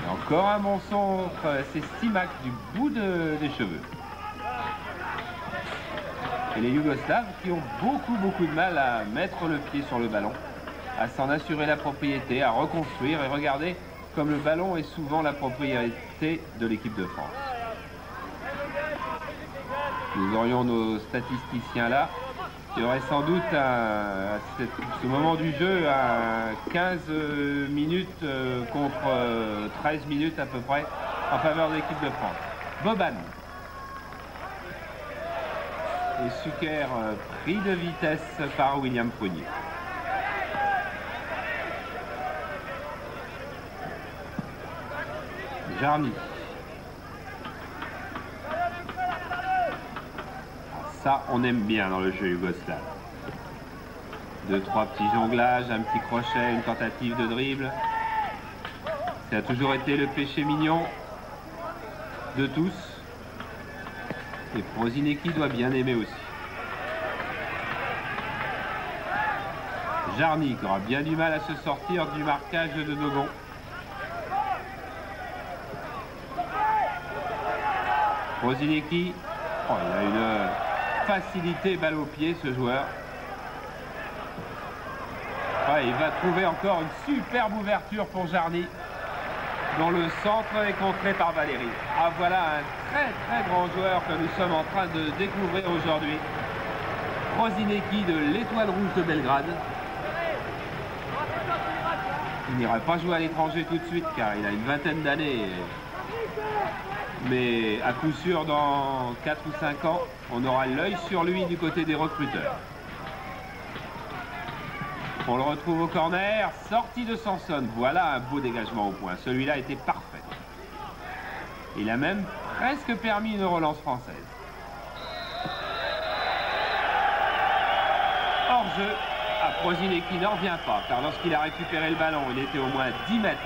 Et encore un bon centre, c'est Stimac du bout des cheveux. Et les Yougoslaves qui ont beaucoup de mal à mettre le pied sur le ballon, à s'en assurer la propriété, à reconstruire. Et regardez comme le ballon est souvent la propriété de l'équipe de France. Nous aurions nos statisticiens là. Il y aurait sans doute à ce moment du jeu à 15 minutes contre 13 minutes à peu près en faveur de l'équipe de France. Boban. Et Suker pris de vitesse par William Prunier. Jarny. Ça, on aime bien dans le jeu yougoslave. 2-3 petits jonglages, un petit crochet, une tentative de dribble. Ça a toujours été le péché mignon de tous. Et Prosinecki doit bien aimer aussi. Jarny qui aura bien du mal à se sortir du marquage de Dogon. Prosinecki, oh, il a une facilité balle au pied ce joueur. Ouais, il va trouver encore une superbe ouverture pour Jarny, dont le centre est contré par Valéry. Ah, voilà un très grand joueur que nous sommes en train de découvrir aujourd'hui. Prosinecki de l'Étoile Rouge de Belgrade. Il n'ira pas jouer à l'étranger tout de suite car il a une vingtaine d'années. Mais à coup sûr, dans 4 ou 5 ans, on aura l'œil sur lui du côté des recruteurs. On le retrouve au corner, sortie de Sanson. Voilà un beau dégagement au point. Celui-là était parfait. Il a même presque permis une relance française. Hors-jeu, Prosinecki n'en revient pas, car lorsqu'il a récupéré le ballon, il était au moins 10 mètres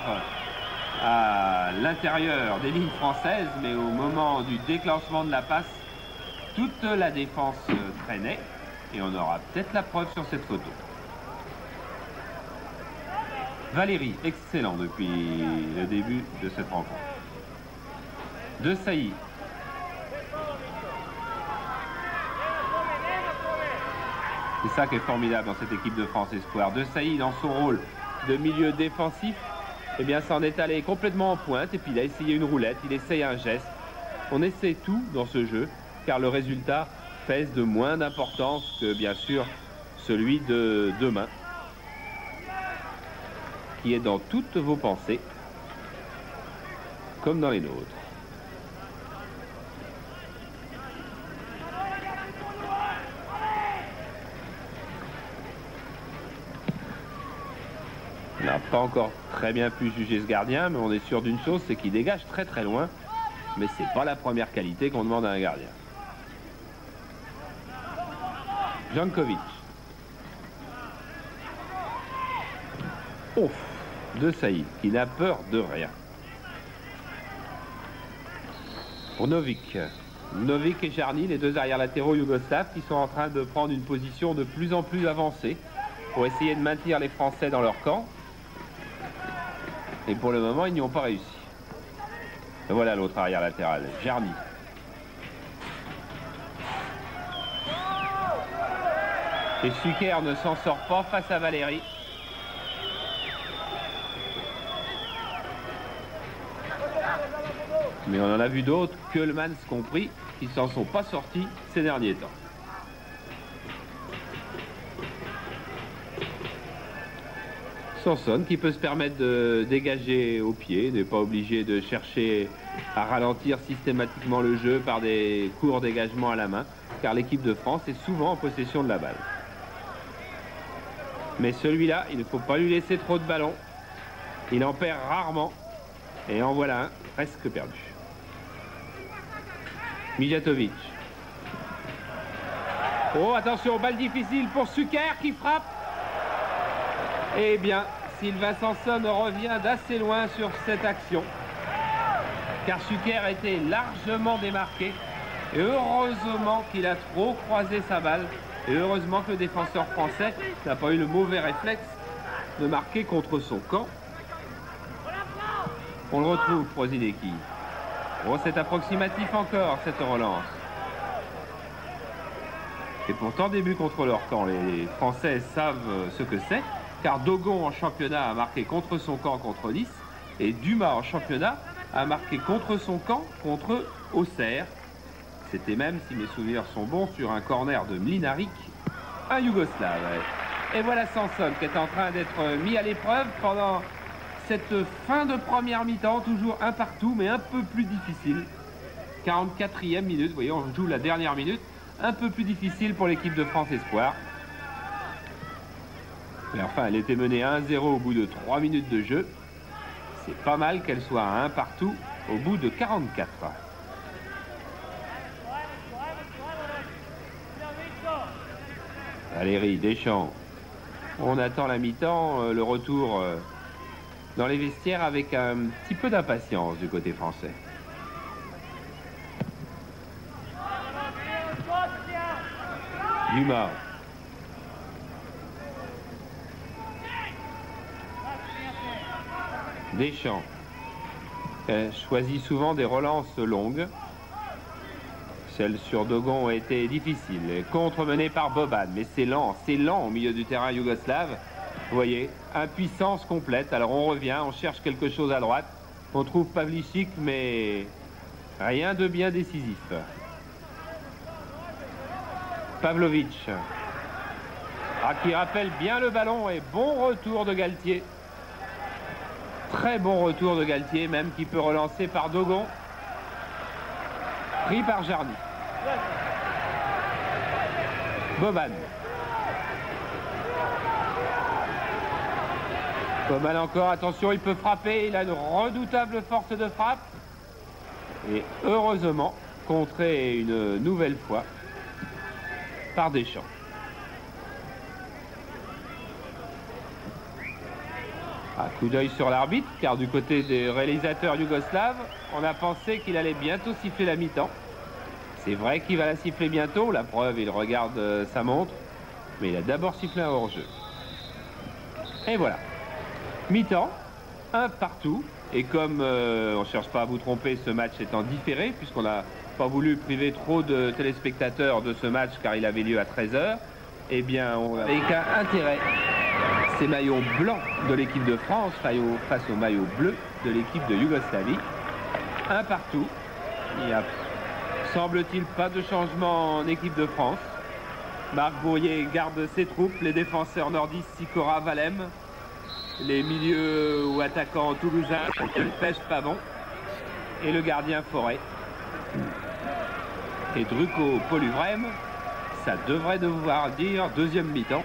à l'intérieur des lignes françaises, mais au moment du déclenchement de la passe, toute la défense traînait, et on aura peut-être la preuve sur cette photo. Valéry, excellent depuis le début de cette rencontre. Desailly. C'est ça qui est formidable dans cette équipe de France Espoir. Desailly, dans son rôle de milieu défensif, eh bien, s'en est allé complètement en pointe. Et puis, il a essayé une roulette, il essaye un geste. On essaie tout dans ce jeu, car le résultat pèse de moins d'importance que, bien sûr, celui de demain, qui est dans toutes vos pensées, comme dans les nôtres. On n'a pas encore très bien pu juger ce gardien, mais on est sûr d'une chose, c'est qu'il dégage très loin. Mais c'est pas la première qualité qu'on demande à un gardien. Jankovic. Ouf, Desailly, qui n'a peur de rien. Pour Novik. Novik et Jarny, les deux arrières latéraux yougoslaves, qui sont en train de prendre une position de plus en plus avancée pour essayer de maintenir les Français dans leur camp. Et pour le moment, ils n'y ont pas réussi. Et voilà l'autre arrière latéral, Jarny. Et Suker ne s'en sort pas face à Valéry. Mais on en a vu d'autres, Keulemans compris, qui s'en sont pas sortis ces derniers temps. Sanson qui peut se permettre de dégager au pied, n'est pas obligé de chercher à ralentir systématiquement le jeu par des courts dégagements à la main, car l'équipe de France est souvent en possession de la balle. Mais celui-là, il ne faut pas lui laisser trop de ballons. Il en perd rarement. Et en voilà un, presque perdu. Mijatovic. Oh, attention, balle difficile pour Suker qui frappe. Eh bien, Sylvain Sanson revient d'assez loin sur cette action. Car Suker a été largement démarqué. Et heureusement qu'il a trop croisé sa balle. Et heureusement que le défenseur français n'a pas eu le mauvais réflexe de marquer contre son camp. On le retrouve, Prosinecki. Oh, c'est approximatif encore, cette relance. Et pourtant, début contre leur camp. Les Français savent ce que c'est. Car Dogon en championnat a marqué contre son camp contre Nice. Et Dumas en championnat a marqué contre son camp contre Auxerre. C'était même, si mes souvenirs sont bons, sur un corner de Mlinaric, un Yougoslave. Et voilà Sanson qui est en train d'être mis à l'épreuve pendant cette fin de première mi-temps, toujours un partout, mais un peu plus difficile. 44e minute, vous voyez, on joue la dernière minute, un peu plus difficile pour l'équipe de France Espoir. Mais enfin, elle était menée 1-0 au bout de 3 minutes de jeu. C'est pas mal qu'elle soit à 1 partout au bout de 44. Valérie Deschamps. On attend la mi-temps, le retour dans les vestiaires avec un petit peu d'impatience du côté français. Dumas. Deschamps choisit souvent des relances longues. Celle sur Dogon a été difficile. Contre-menée par Boban, mais c'est lent au milieu du terrain yougoslave. Vous voyez, impuissance complète. Alors on revient, on cherche quelque chose à droite. On trouve Pavlicic, mais rien de bien décisif. Pavlovic, qui rappelle bien le ballon, et bon retour de Galtier. Très bon retour de Galtier, même qui peut relancer par Dogon. Pris par Jarny. Boban. Boban encore, attention, il peut frapper, il a une redoutable force de frappe. Et heureusement, contré une nouvelle fois par Deschamps. Coup d'œil sur l'arbitre, car du côté des réalisateurs yougoslaves, on a pensé qu'il allait bientôt siffler la mi-temps. C'est vrai qu'il va la siffler bientôt, la preuve, il regarde sa montre, mais il a d'abord sifflé un hors-jeu. Et voilà. Mi-temps, un partout, et comme on ne cherche pas à vous tromper, ce match étant différé, puisqu'on n'a pas voulu priver trop de téléspectateurs de ce match, car il avait lieu à 13 h, eh bien, on a avec un intérêt. Ces maillots blancs de l'équipe de France face aux maillots bleus de l'équipe de Yougoslavie. Un partout. Il n'y a, semble-t-il, pas de changement en équipe de France. Marc Bourrier garde ses troupes, les défenseurs nordistes Sikora, Valem, les milieux ou attaquants toulousains, Pêche Pavon, et le gardien Forêt. Et Druco Poluvrem, ça devrait devoir dire deuxième mi-temps.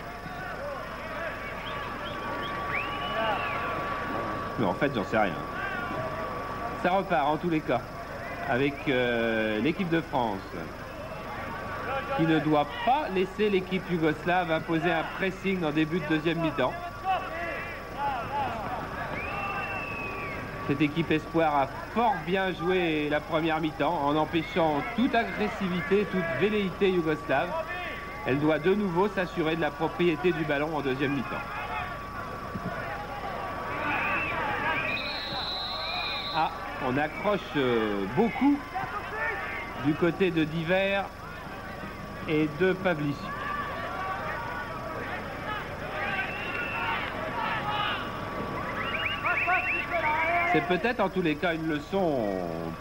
Mais en fait, j'en sais rien. Ça repart en tous les cas avec l'équipe de France qui ne doit pas laisser l'équipe yougoslave imposer un pressing en début de deuxième mi-temps. Cette équipe espoir a fort bien joué la première mi-temps en empêchant toute agressivité, toute velléité yougoslave. Elle doit de nouveau s'assurer de la propriété du ballon en deuxième mi-temps. On accroche beaucoup du côté de Diver et de Pavlicic. C'est peut-être en tous les cas une leçon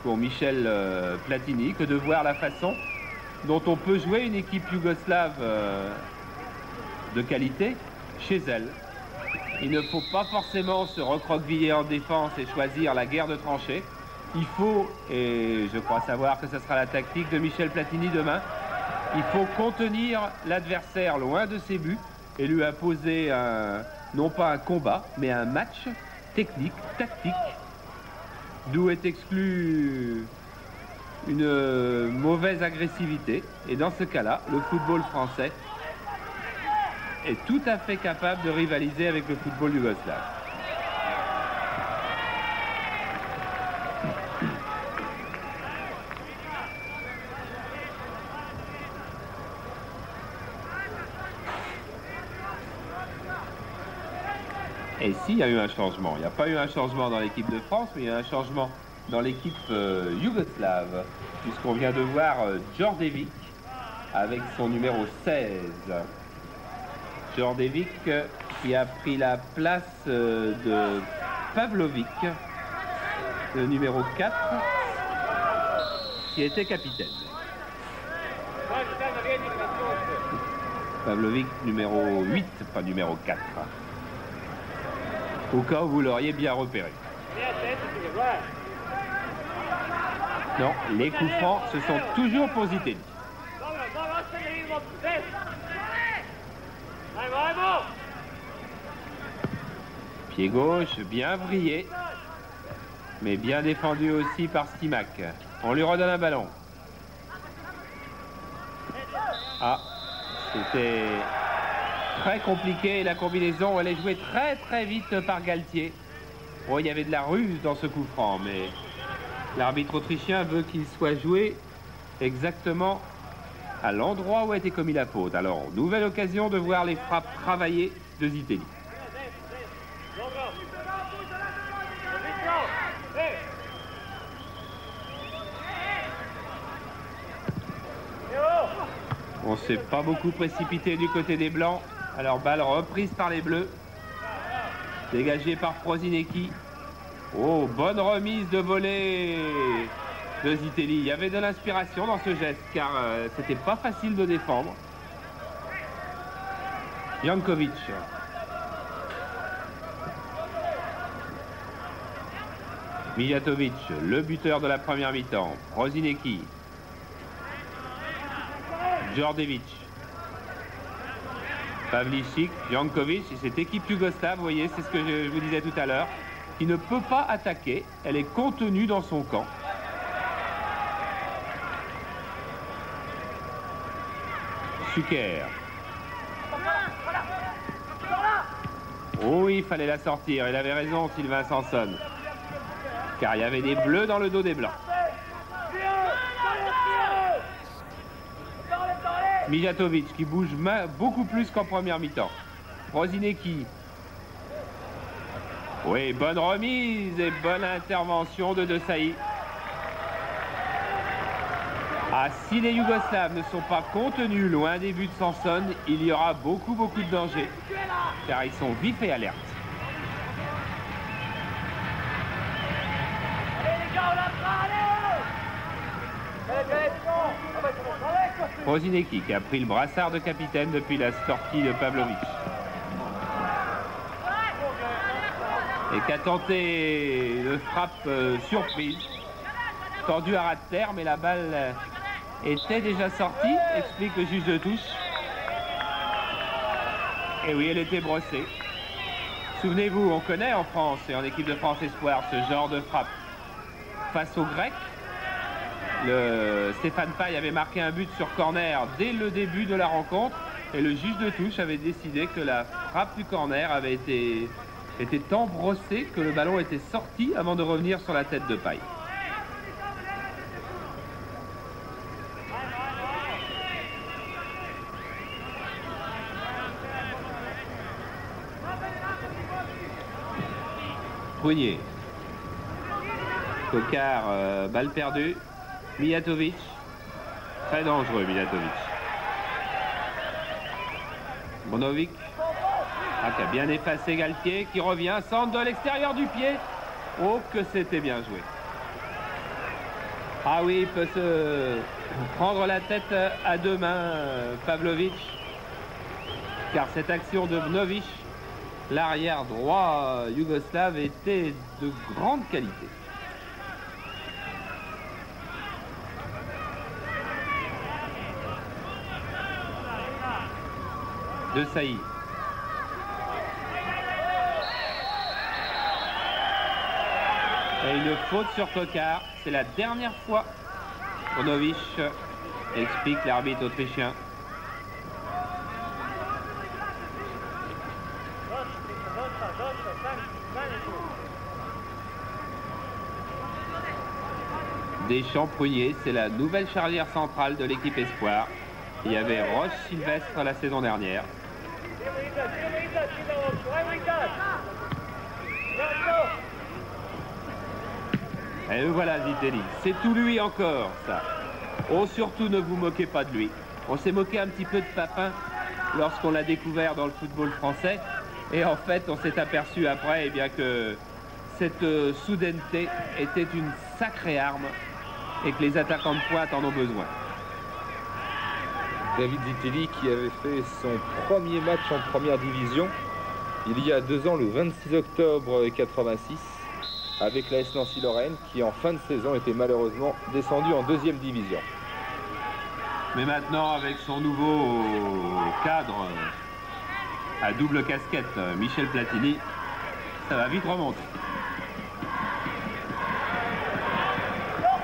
pour Michel Platini que de voir la façon dont on peut jouer une équipe yougoslave de qualité chez elle. Il ne faut pas forcément se recroqueviller en défense et choisir la guerre de tranchées. Il faut, et je crois savoir que ce sera la tactique de Michel Platini demain, il faut contenir l'adversaire loin de ses buts et lui imposer non pas un combat, mais un match technique, tactique, d'où est exclue une mauvaise agressivité. Et dans ce cas-là, le football français est tout à fait capable de rivaliser avec le football yougoslave. Et s'il y a eu un changement, il n'y a pas eu un changement dans l'équipe de France, mais il y a un changement dans l'équipe yougoslave, puisqu'on vient de voir Djordjevic avec son numéro 16. Djordjevic qui a pris la place de Pavlovic, le numéro 4, qui était capitaine. Pavlovic numéro 8, pas numéro 4. Au cas où vous l'auriez bien repéré. Non, les coups francs se sont toujours pour Zitelli. Pied gauche, bien vrillé. Mais bien défendu aussi par Stimac. On lui redonne un ballon. Ah, c'était très compliqué. La combinaison, elle est jouée très vite par Galtier. Bon, il y avait de la ruse dans ce coup franc, mais l'arbitre autrichien veut qu'il soit joué exactement à l'endroit où a été commis la faute. Alors, nouvelle occasion de voir les frappes travailler de Zitelli. On ne s'est pas beaucoup précipité du côté des Blancs. Alors, balle reprise par les Bleus. Dégagée par Prosinecki. Oh, bonne remise de volée de Zitelli. Il y avait de l'inspiration dans ce geste, car c'était pas facile de défendre. Jankovic. Mijatovic, le buteur de la première mi-temps. Prosinecki. Djordjevic. Pavlicic, Jankovic, et cette équipe yougoslave, vous voyez, c'est ce que je vous disais tout à l'heure, qui ne peut pas attaquer, elle est contenue dans son camp. Šuker. Oh oui, il fallait la sortir, il avait raison Sylvain Sanson, car il y avait des bleus dans le dos des blancs. Mijatovic qui bouge beaucoup plus qu'en première mi-temps. Prosinecki. Oui, bonne remise et bonne intervention de Desailly. Ah, si les Yougoslaves ne sont pas contenus loin des buts de Sanson, il y aura beaucoup de danger, car ils sont vifs et alertes. Prosinecki qui a pris le brassard de capitaine depuis la sortie de Pavlovic. Et qui a tenté une frappe surprise. Tendu à ras de terre, mais la balle était déjà sortie, explique le juge de touche. Et oui, elle était brossée. Souvenez-vous, on connaît en France et en équipe de France Espoir ce genre de frappe. Face aux Grecs, Stéphane Paille avait marqué un but sur corner dès le début de la rencontre et le juge de touche avait décidé que la frappe du corner avait été tant brossée que le ballon était sorti avant de revenir sur la tête de Paille. Prunier. Coquard, balle perdue. Mijatovic. Très dangereux, Mijatovic. Bonovic. Ah, qui a bien effacé Galtier, qui revient, centre de l'extérieur du pied. Oh, que c'était bien joué. Ah oui, il peut se prendre la tête à deux mains, Pavlovic. Car cette action de Bonovic, l'arrière droit yougoslave, était de grande qualité. Desailly. Et une faute sur Coquard. C'est la dernière fois. Bonovic, explique l'arbitre autrichien. Deschamps Prunier, c'est la nouvelle charnière centrale de l'équipe Espoir. Il y avait Roche Sylvestre la saison dernière. Et voilà Zitelli, c'est tout lui encore ça. Oh, surtout ne vous moquez pas de lui. On s'est moqué un petit peu de Papin lorsqu'on l'a découvert dans le football français. Et en fait, on s'est aperçu après bien que cette soudaineté était une sacrée arme et que les attaquants de pointe en ont besoin. David Zitelli qui avait fait son premier match en première division il y a 2 ans, le 26 octobre 86, avec l'AS Nancy-Lorraine, qui en fin de saison était malheureusement descendu en 2e division. Mais maintenant, avec son nouveau cadre à double casquette, Michel Platini, ça va vite remonter.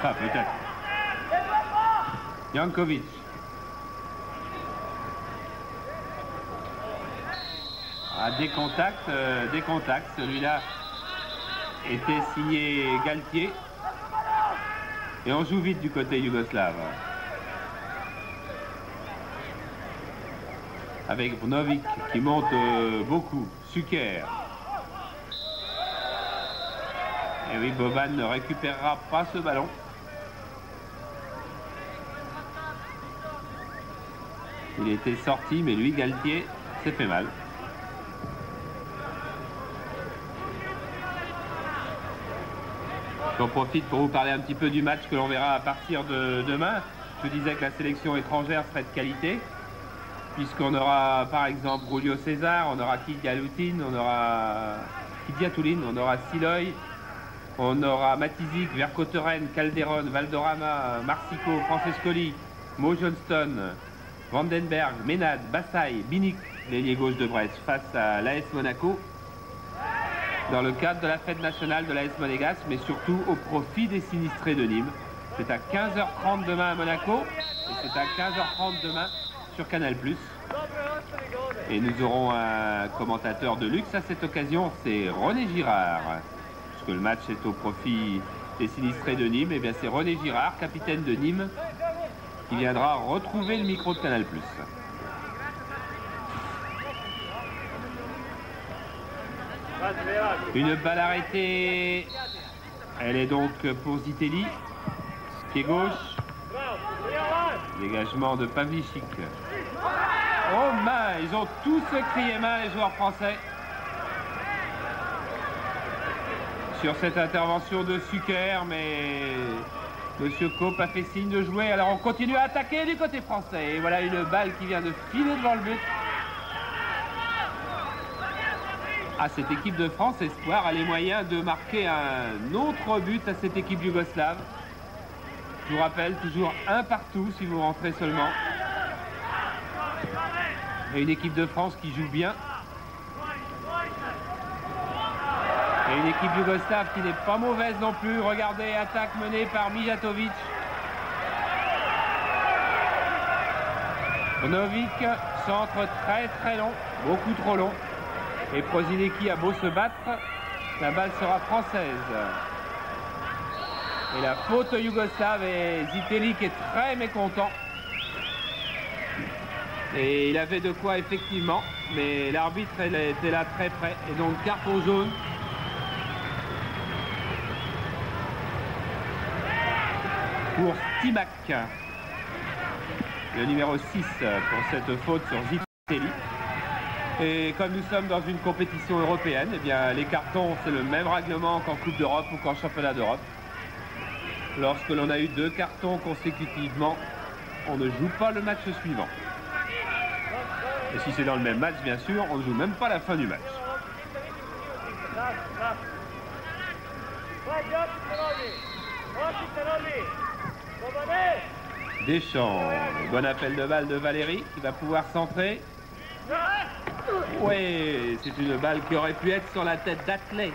Enfin, peut-être. Jankovic. Ah, des contacts. Celui-là était signé Galtier. Et on joue vite du côté yougoslave. Avec Brnovic qui monte beaucoup. Šuker. Et oui, Boban ne récupérera pas ce ballon. Il était sorti, mais lui, Galtier, s'est fait mal. J'en profite pour vous parler un petit peu du match que l'on verra à partir de demain. Je disais que la sélection étrangère serait de qualité, puisqu'on aura par exemple Julio César, on aura Kidialoutin, on aura Kidiatoulin, on aura Siloy, on aura Matizic, Vercotteren, Calderon, Valderrama, Marsico, Francescoli, Mo Johnston, Vandenberg, Ménade, Bassay, Binic, l'ailier gauche de Brest, face à l'AS Monaco, dans le cadre de la fête nationale de l'AS Monégasque, mais surtout au profit des sinistrés de Nîmes. C'est à 15h30 demain à Monaco, et c'est à 15h30 demain sur Canal+. Et nous aurons un commentateur de luxe à cette occasion, c'est René Girard. Puisque le match est au profit des sinistrés de Nîmes, et bien c'est René Girard, capitaine de Nîmes, qui viendra retrouver le micro de Canal+. Une balle arrêtée. Elle est donc pour Zitelli. Pied gauche. Dégagement de Pavlicic. Oh main, ils ont tous crié main, les joueurs français. Sur cette intervention de Šuker, mais Monsieur Kopp a fait signe de jouer. Alors on continue à attaquer du côté français. Et voilà une balle qui vient de filer devant le but. Ah, cette équipe de France Espoir a les moyens de marquer un autre but à cette équipe yougoslave. Je vous rappelle, toujours un partout si vous rentrez seulement. Et une équipe de France qui joue bien. Et une équipe yougoslave qui n'est pas mauvaise non plus. Regardez, attaque menée par Mijatovic. Brnovic, centre très long, beaucoup trop long. Et Prosinecki a beau se battre, la balle sera française. Et la faute yougoslave, et Zitelli qui est très mécontent. Et il avait de quoi effectivement, mais l'arbitre était là très près. Et donc carton jaune. Pour Stimac. Le numéro 6 pour cette faute sur Zitelli. Et comme nous sommes dans une compétition européenne, eh bien les cartons, c'est le même règlement qu'en Coupe d'Europe ou qu'en Championnat d'Europe. Lorsque l'on a eu 2 cartons consécutivement, on ne joue pas le match suivant. Et si c'est dans le même match, bien sûr, on ne joue même pas la fin du match. Deschamps, bon appel de balle de Valéry qui va pouvoir centrer. Oui, c'est une balle qui aurait pu être sur la tête d'Atley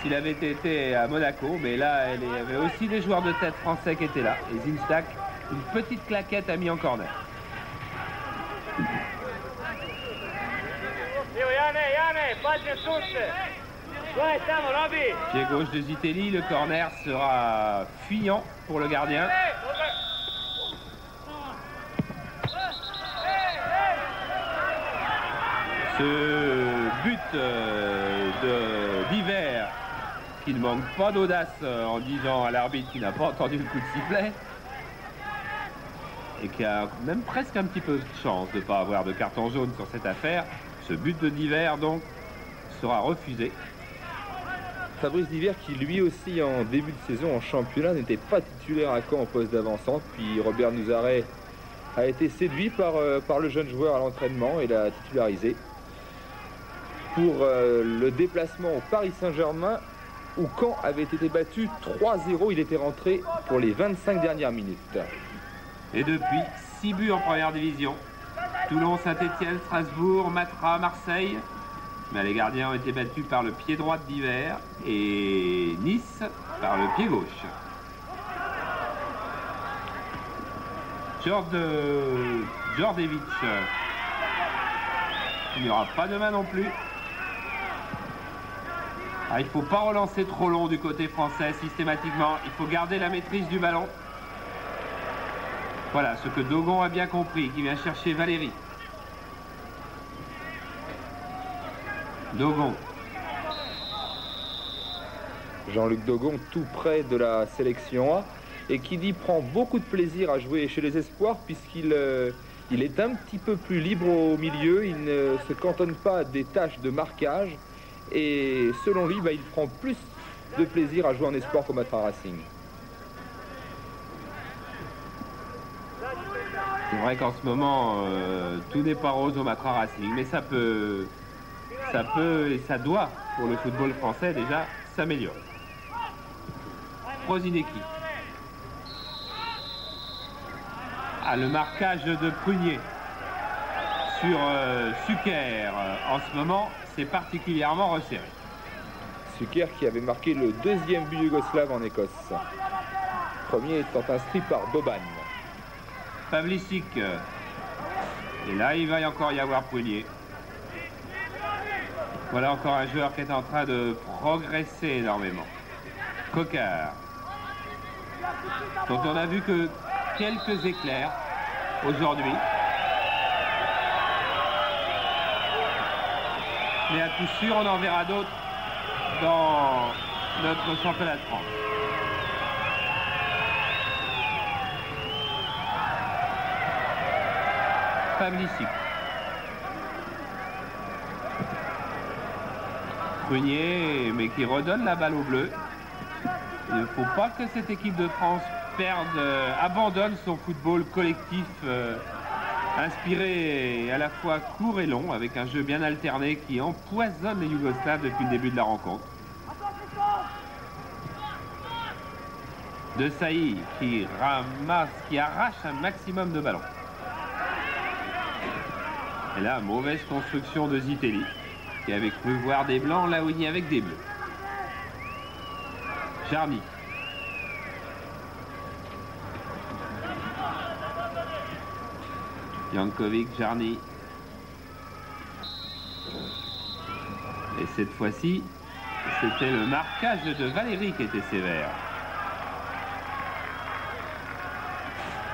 s'il avait été à Monaco, mais là il y avait aussi des joueurs de tête français qui étaient là. Et Zinstak, une petite claquette a mis en corner. Pied gauche de Zitelli, le corner sera fuyant pour le gardien. Ce but d'Hiver qui ne manque pas d'audace en disant à l'arbitre qui n'a pas entendu le coup de sifflet et qui a même presque un petit peu de chance de ne pas avoir de carton jaune sur cette affaire. Ce but de d'Hiver donc sera refusé. Fabrice D'Hiver qui lui aussi en début de saison en championnat n'était pas titulaire à Caen en poste d'avant-centre, puis Robert Nouzaret a été séduit par le jeune joueur à l'entraînement et l'a titularisé pour le déplacement au Paris Saint-Germain où Caen avait été battu 3-0. Il était rentré pour les 25 dernières minutes. Et depuis, 6 buts en première division. Toulon, Saint-Etienne, Strasbourg, Matra, Marseille. Mais les gardiens ont été battus par le pied droit d'Hiver et Nice par le pied gauche. Djordjevic. Il n'y aura pas de main non plus. Ah, il ne faut pas relancer trop long du côté français systématiquement. Il faut garder la maîtrise du ballon. Voilà ce que Dogon a bien compris, qui vient chercher Valéry. Dogon. Jean-Luc Dogon, tout près de la sélection A, et qui dit prend beaucoup de plaisir à jouer chez les espoirs, puisqu'il il est un petit peu plus libre au milieu, il ne se cantonne pas à des tâches de marquage, et selon lui, il prend plus de plaisir à jouer en espoir qu'au Matra Racing. C'est vrai qu'en ce moment, tout n'est pas rose au Matra Racing, mais ça peut et ça doit, pour le football français déjà, s'améliorer. Prosinecki. Ah, le marquage de Prunier sur Suker, en ce moment, c'est particulièrement resserré. Suker qui avait marqué le deuxième but yougoslave en Écosse. Premier étant inscrit par Boban. Pavlicic. Et là, il va encore y avoir Prunier. Voilà encore un joueur qui est en train de progresser énormément. Coquard. Dont on a vu que quelques éclairs aujourd'hui. Mais à coup sûr, on en verra d'autres dans notre championnat de France. Pavlicic. Prunier, mais qui redonne la balle au bleu. Il ne faut pas que cette équipe de France abandonne son football collectif inspiré et à la fois court et long, avec un jeu bien alterné qui empoisonne les Yougoslaves depuis le début de la rencontre. De Sailly qui arrache un maximum de ballons. Et là, mauvaise construction de Zitelli, qui avait cru voir des blancs là où il y avait que des bleus. Jarny. Jankovic, Jarny. Et cette fois-ci, c'était le marquage de Valéry qui était sévère.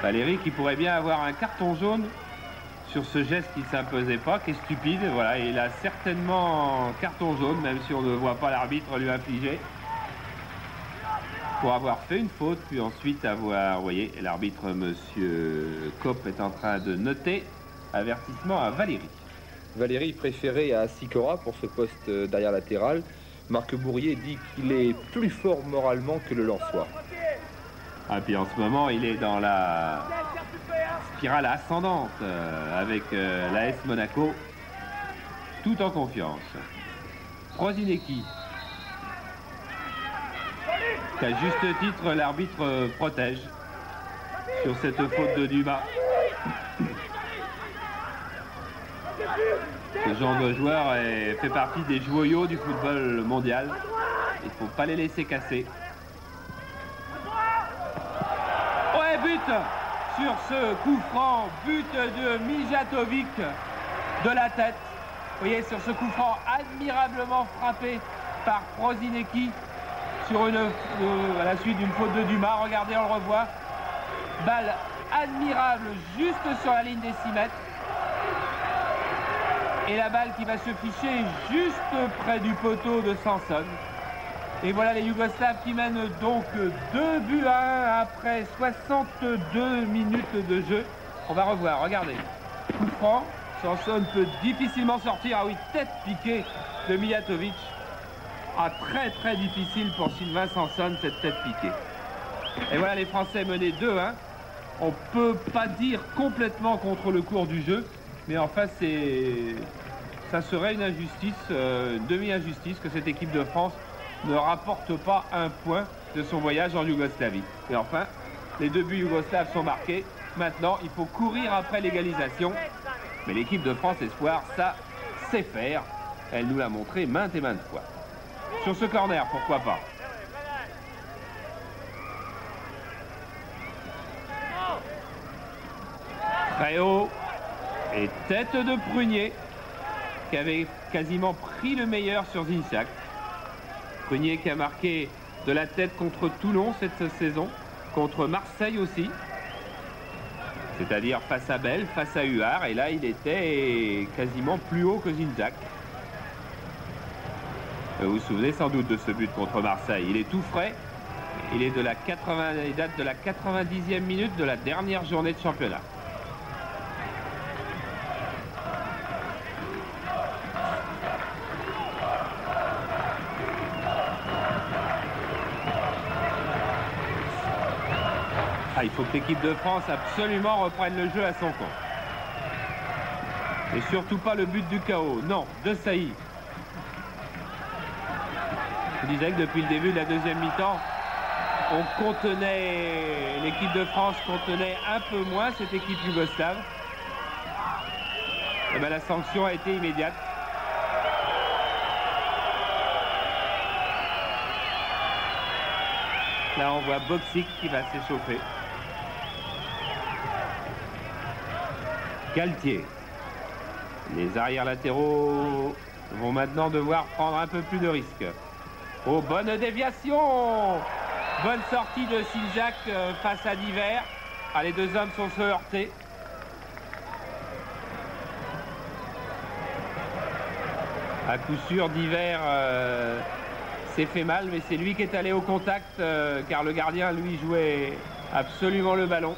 Valéry qui pourrait bien avoir un carton jaune sur ce geste qui ne s'imposait pas, qui est stupide. Voilà, et il a certainement un carton jaune, même si on ne voit pas l'arbitre lui infliger. Pour avoir fait une faute, puis ensuite avoir, vous voyez, l'arbitre, monsieur Kopp, est en train de noter avertissement à Valéry. Valéry préféré à Sikora pour ce poste derrière latéral. Marc Bourrier dit qu'il est plus fort moralement que le Lensois. Ah, puis en ce moment, il est dans la spirale ascendante avec l'AS Monaco, tout en confiance. Prosinecki. Qu'à juste titre, l'arbitre protège sur cette faute de Dumas. Ce genre de joueur fait partie des joyaux du football mondial. Il ne faut pas les laisser casser. Ouais, but sur ce coup franc, but de Mijatovic de la tête. Vous voyez, sur ce coup franc admirablement frappé par Prosinecki sur à la suite d'une faute de Dumas. Regardez, on le revoit. Balle admirable juste sur la ligne des 6 mètres. Et la balle qui va se ficher juste près du poteau de Sanson. Et voilà les Yougoslaves qui mènent donc 2 buts à 1 après 62 minutes de jeu. On va revoir, regardez. Coup franc, Sanson peut difficilement sortir. Ah oui, tête piquée de Mijatovic. Ah, très difficile pour Sylvain Sanson cette tête piquée. Et voilà les Français menés 2-1. On ne peut pas dire complètement contre le cours du jeu, mais enfin ça serait une injustice, une demi-injustice que cette équipe de France ne rapporte pas un point de son voyage en Yougoslavie. Et enfin, les 2 buts yougoslaves sont marqués. Maintenant, il faut courir après l'égalisation. Mais l'équipe de France Espoir, ça, sait faire. Elle nous l'a montré maintes et maintes fois. Sur ce corner, pourquoi pas. Très haut. Et tête de Prunier, qui avait quasiment pris le meilleur sur Zinchak. Prunier qui a marqué de la tête contre Toulon cette saison, contre Marseille aussi. C'est-à-dire face à Bell, face à Huard. Et là, il était quasiment plus haut que Zinchak. Vous vous souvenez sans doute de ce but contre Marseille. Il est tout frais. Il date de la 90e minute de la dernière journée de championnat. Il faut que l'équipe de France absolument reprenne le jeu à son compte. Et surtout pas le but du chaos. Non, de Sailly. Je disais que depuis le début de la deuxième mi-temps, l'équipe de France contenait un peu moins cette équipe yougoslave. Et bien, la sanction a été immédiate. Là, on voit Boksic qui va s'échauffer. Galtier. Les arrières latéraux vont maintenant devoir prendre un peu plus de risques. Oh, bonne déviation! Bonne sortie de Zinchak face à Diver. Ah, les deux hommes sont se heurtés. À coup sûr, Diver s'est fait mal, mais c'est lui qui est allé au contact car le gardien, lui, jouait absolument le ballon.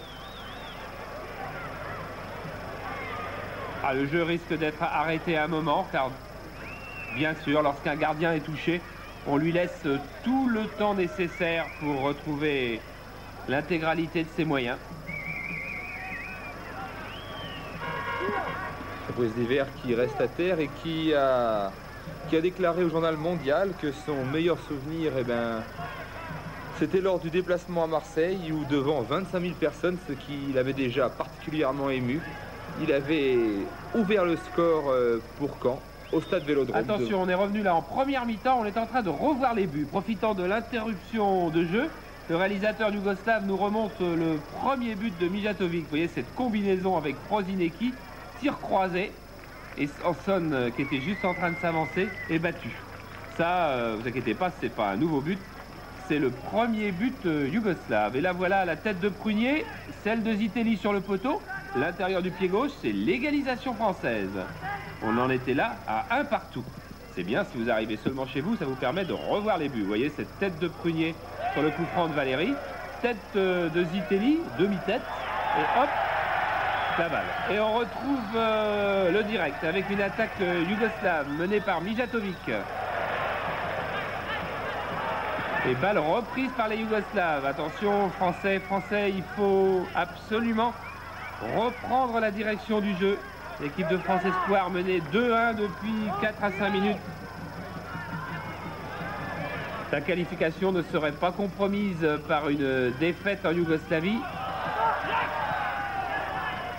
Ah, le jeu risque d'être arrêté à un moment, car bien sûr, lorsqu'un gardien est touché, on lui laisse tout le temps nécessaire pour retrouver l'intégralité de ses moyens. Fabrice Diver qui reste à terre et qui a déclaré au journal Mondial que son meilleur souvenir, c'était lors du déplacement à Marseille où devant 25 000 personnes, ce qui l'avait déjà particulièrement ému. Il avait ouvert le score pour Caen au stade Vélodrome. Attention, on est revenu là en première mi-temps, on est en train de revoir les buts. Profitant de l'interruption de jeu, le réalisateur yougoslave nous remonte le premier but de Mijatovic. Vous voyez cette combinaison avec Prosinecki, tir croisé, et Sanson qui était juste en train de s'avancer est battu. Ça, vous inquiétez pas, c'est pas un nouveau but, c'est le premier but yougoslave. Et là voilà la tête de Prunier, celle de Zitelli sur le poteau. L'intérieur du pied gauche, c'est l'égalisation française. On en était là à 1 partout. C'est bien, si vous arrivez seulement chez vous, ça vous permet de revoir les buts. Vous voyez cette tête de Prunier sur le coup franc de Valéry. Tête de Zitelli, demi-tête. Et hop, la balle. Et on retrouve le direct avec une attaque yougoslave menée par Mijatovic. Et balle reprise par les Yougoslaves. Attention, Français, il faut absolument reprendre la direction du jeu. L'équipe de France Espoir menée 2-1 depuis 4 à 5 minutes. La qualification ne serait pas compromise par une défaite en Yougoslavie.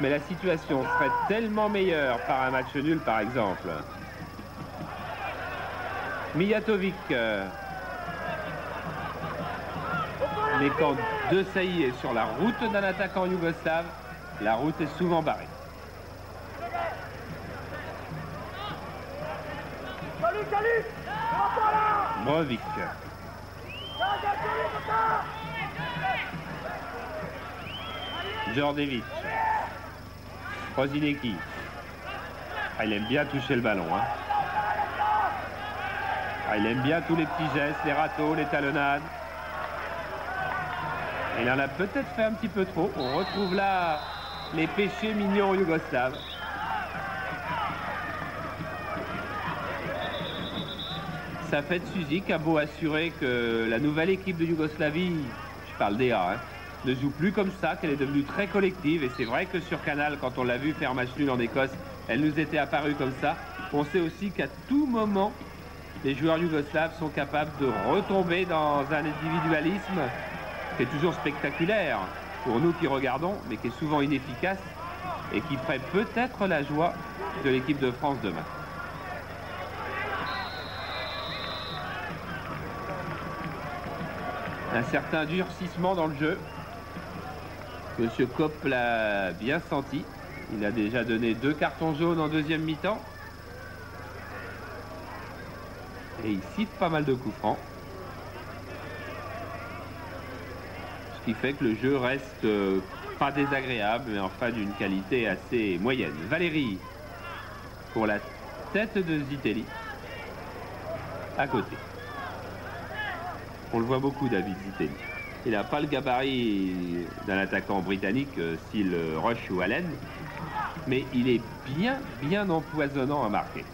Mais la situation serait tellement meilleure par un match nul, par exemple. Mijatovic. Mais quand De Sailly est sur la route d'un attaquant yougoslave, la route est souvent barrée. Brovic. Djordjevic. Prosinecki. Ah, il aime bien toucher le ballon. Hein. Ah, il aime bien tous les petits gestes, les râteaux, les talonnades. Il en a peut-être fait un petit peu trop. On retrouve là les péchés mignons yougoslaves. Safet Suzic a beau assurer que la nouvelle équipe de Yougoslavie, je parle des A, ne joue plus comme ça, qu'elle est devenue très collective. Et c'est vrai que sur Canal, quand on l'a vu faire match nul en Écosse, elle nous était apparue comme ça. On sait aussi qu'à tout moment, les joueurs yougoslaves sont capables de retomber dans un individualisme qui est toujours spectaculaire pour nous qui regardons, mais qui est souvent inefficace et qui ferait peut-être la joie de l'équipe de France demain. Un certain durcissement dans le jeu. Monsieur Kopp l'a bien senti. Il a déjà donné 2 cartons jaunes en deuxième mi-temps. Et il siffle pas mal de coups francs. Ce qui fait que le jeu reste pas désagréable, mais enfin d'une qualité assez moyenne. Valérie pour la tête de Zitelli. À côté. On le voit beaucoup, David Zitelli. Il n'a pas le gabarit d'un attaquant britannique, style Rush ou Allen, mais il est bien empoisonnant à marquer.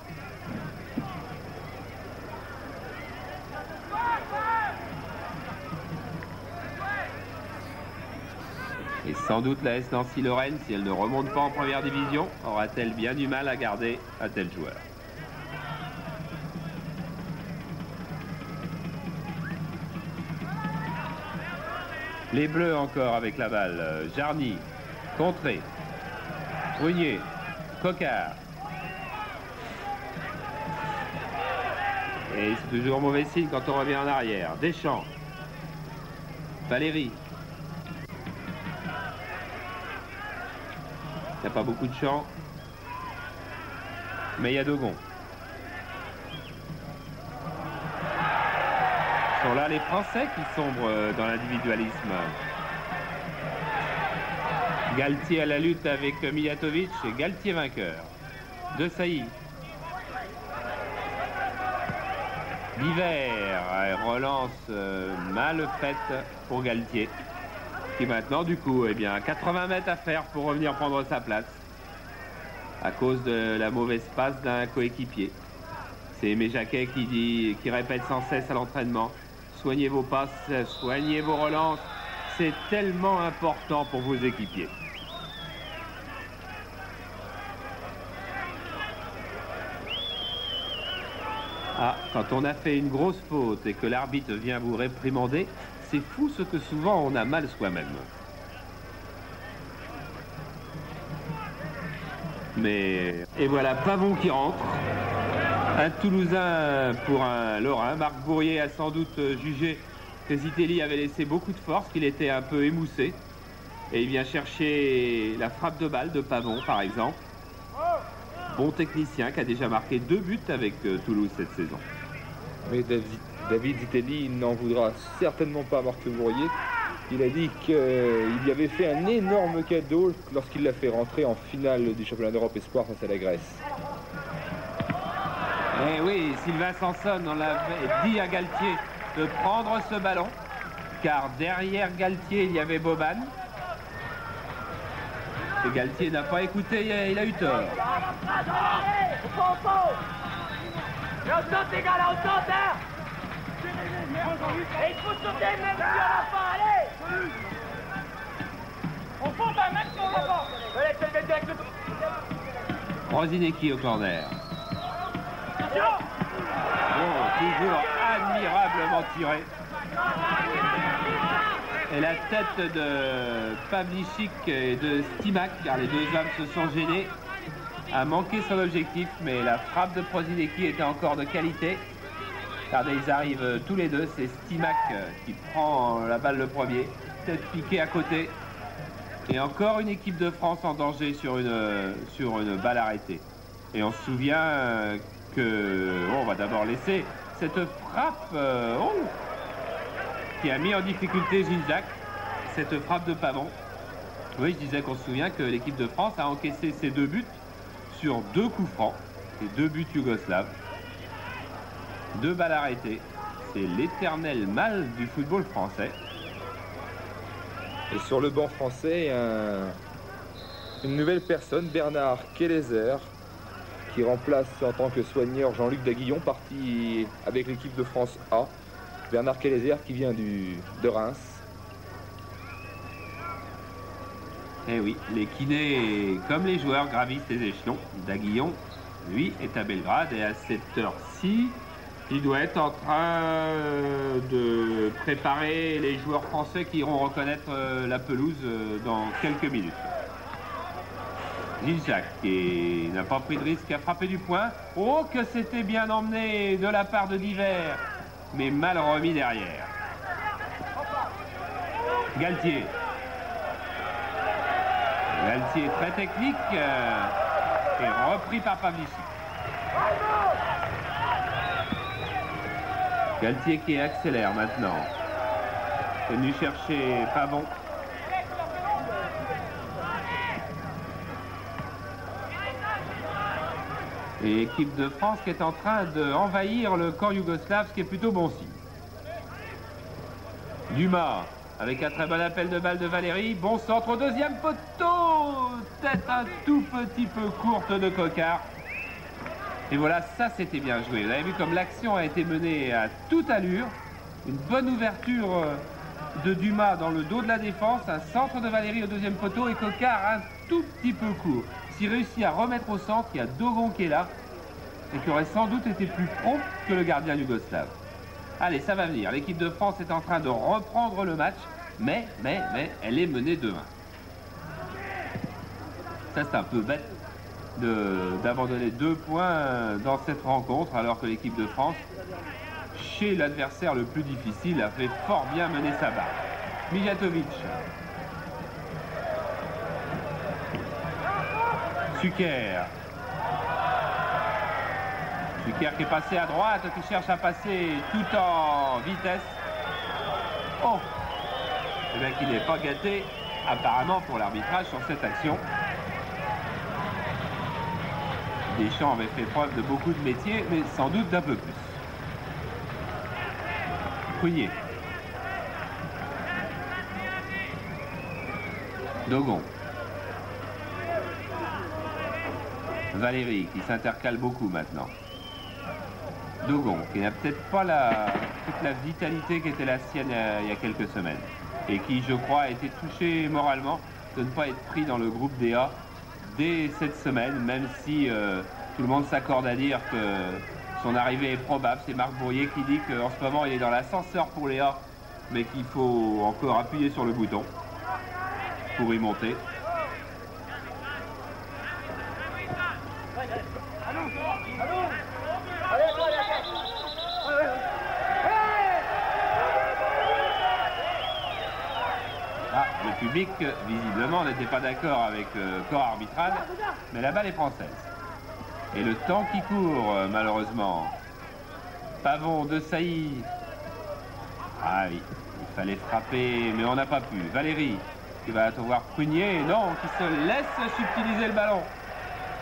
Et sans doute la S Nancy-Lorraine, si elle ne remonte pas en première division, aura-t-elle bien du mal à garder un tel joueur. Les Bleus encore avec la balle. Jarny, Contré, Brunier, Coquard. Et c'est toujours mauvais signe quand on revient en arrière. Deschamps, Valérie. Il n'y a pas beaucoup de champ, mais il y a Dogon. Ce sont là les Français qui sombrent dans l'individualisme. Galtier à la lutte avec Mijatovic et Galtier vainqueur. De Sailly. Diver, relance mal faite pour Galtier. Qui maintenant, du coup, eh bien, 80 mètres à faire pour revenir prendre sa place. À cause de la mauvaise passe d'un coéquipier. C'est Aimé Jacquet qui répète sans cesse à l'entraînement. Soignez vos passes, soignez vos relances. C'est tellement important pour vos équipiers. Ah, quand on a fait une grosse faute et que l'arbitre vient vous réprimander, c'est fou ce que souvent on a mal soi-même. Mais... Et voilà, Pavon qui rentre. Un Toulousain pour un Lorrain. Marc Bourrier a sans doute jugé que Zitelli avait laissé beaucoup de force, qu'il était un peu émoussé. Et il vient chercher la frappe de balle de Pavon, par exemple. Bon technicien qui a déjà marqué 2 buts avec Toulouse cette saison. Mais David Zitelli n'en voudra certainement pas à Marc Bourrier. Il a dit qu'il lui avait fait un énorme cadeau lorsqu'il l'a fait rentrer en finale du championnat d'Europe Espoir face à la Grèce. Eh oui, Sylvain Sanson, on l'avait dit à Galtier de prendre ce ballon, car derrière Galtier, il y avait Boban. Et Galtier n'a pas écouté, il a eu tort. Il faut sauter même si on n'a pas, allez. On fonce un max sur le bord. Rosinecki au corner. Bon, toujours admirablement tiré. Et la tête de Pavlichik et de Stimac, car les deux hommes se sont gênés, a manqué son objectif, mais la frappe de Prosinecki était encore de qualité. Regardez, ils arrivent tous les deux, c'est Stimac qui prend la balle le premier, tête piquée à côté. Et encore une équipe de France en danger sur une balle arrêtée. Et on se souvient que... on va d'abord laisser cette frappe qui a mis en difficulté Gilles-Jacques, cette frappe de Pavon. Oui, je disais qu'on se souvient que l'équipe de France a encaissé ses 2 buts sur 2 coups francs, et 2 buts yougoslaves. 2 balles arrêtées. C'est l'éternel mal du football français. Et sur le banc français, une nouvelle personne, Bernard Kellezer, qui remplace en tant que soigneur Jean-Luc Daguillon, parti avec l'équipe de France A. Bernard Kellezer qui vient de Reims. Eh oui, les kinés, comme les joueurs, gravissent les échelons. Daguillon, lui, est à Belgrade et à cette heure-ci, il doit être en train de préparer les joueurs français qui iront reconnaître la pelouse dans quelques minutes. Gilles-Jacques, qui n'a pas pris de risque à frapper du poing. Oh, que c'était bien emmené de la part de Diver, mais mal remis derrière. Galtier. Galtier très technique et repris par Pavlici. Galtier qui accélère maintenant. C'est venu chercher Pavon. Et l'équipe de France qui est en train d'envahir le camp yougoslave, ce qui est plutôt bon signe. Dumas, avec un très bon appel de balle de Valérie. Bon centre au deuxième poteau. Tête un tout petit peu courte de Coquart. Et voilà, ça c'était bien joué. Vous avez vu comme l'action a été menée à toute allure. Une bonne ouverture de Dumas dans le dos de la défense. Un centre de Valérie au deuxième poteau et Coquart un tout petit peu court. S'il réussit à remettre au centre, il y a Dogon qui est là et qui aurait sans doute été plus prompt que le gardien yougoslave. Allez, ça va venir. L'équipe de France est en train de reprendre le match, mais elle est menée 2-1. Ça, c'est un peu bête d'abandonner 2 points dans cette rencontre, alors que l'équipe de France, chez l'adversaire le plus difficile, a fait fort bien mener sa barre. Mijatovic. Suker. Suker qui est passé à droite, qui cherche à passer tout en vitesse. Oh! Eh bien qu'il n'est pas gâté, apparemment, pour l'arbitrage sur cette action. Deschamps avait fait preuve de beaucoup de métiers, mais sans doute d'un peu plus. Prunier. Dogon. Valérie qui s'intercale beaucoup maintenant. Dogon qui n'a peut-être pas toute la vitalité qui était la sienne il y a quelques semaines. Et qui, je crois, a été touché moralement de ne pas être pris dans le groupe DA dès cette semaine, même si tout le monde s'accorde à dire que son arrivée est probable. C'est Marc Bourrier qui dit qu'en ce moment il est dans l'ascenseur pour Léa, mais qu'il faut encore appuyer sur le bouton pour y monter. Le public, visiblement, n'était pas d'accord avec le corps arbitral, mais la balle est française. Et le temps qui court, malheureusement. Pavon de Sailly. Ah oui, il fallait frapper, mais on n'a pas pu. Valérie, qui va avoir Prunier, non, qui se laisse subtiliser le ballon.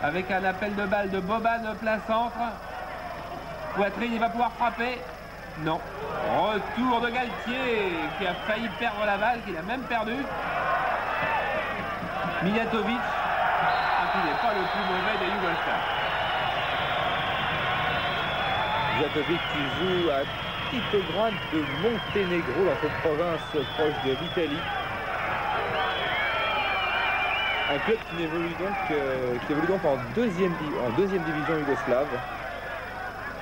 Avec un appel de balle de Boban plein centre. Poitrine, il va pouvoir frapper. Non. Retour de Galtier qui a failli perdre la balle, qu'il a même perdu. Mijatovic, qui n'est pas le plus mauvais des Yougoslaves. Mijatovic qui joue à Titograd de Monténégro dans cette province proche de l'Italie. Un club qui évolue donc en deuxième division yougoslave.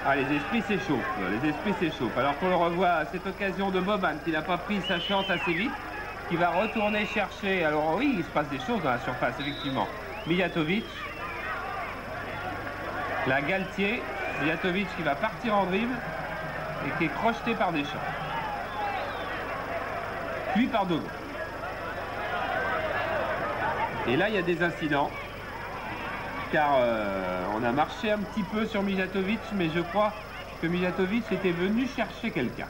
Ah, les esprits s'échauffent, Alors qu'on le revoit à cette occasion de Boban qui n'a pas pris sa chance assez vite, qui va retourner chercher. Alors oui, il se passe des choses dans la surface, effectivement. Mijatovic, la Galtier, Mijatovic qui va partir en dribble et qui est crocheté par Deschamps. Puis par Dogon. Et là, il y a des incidents. Car on a marché un petit peu sur Mijatovic, mais je crois que Mijatovic était venu chercher quelqu'un.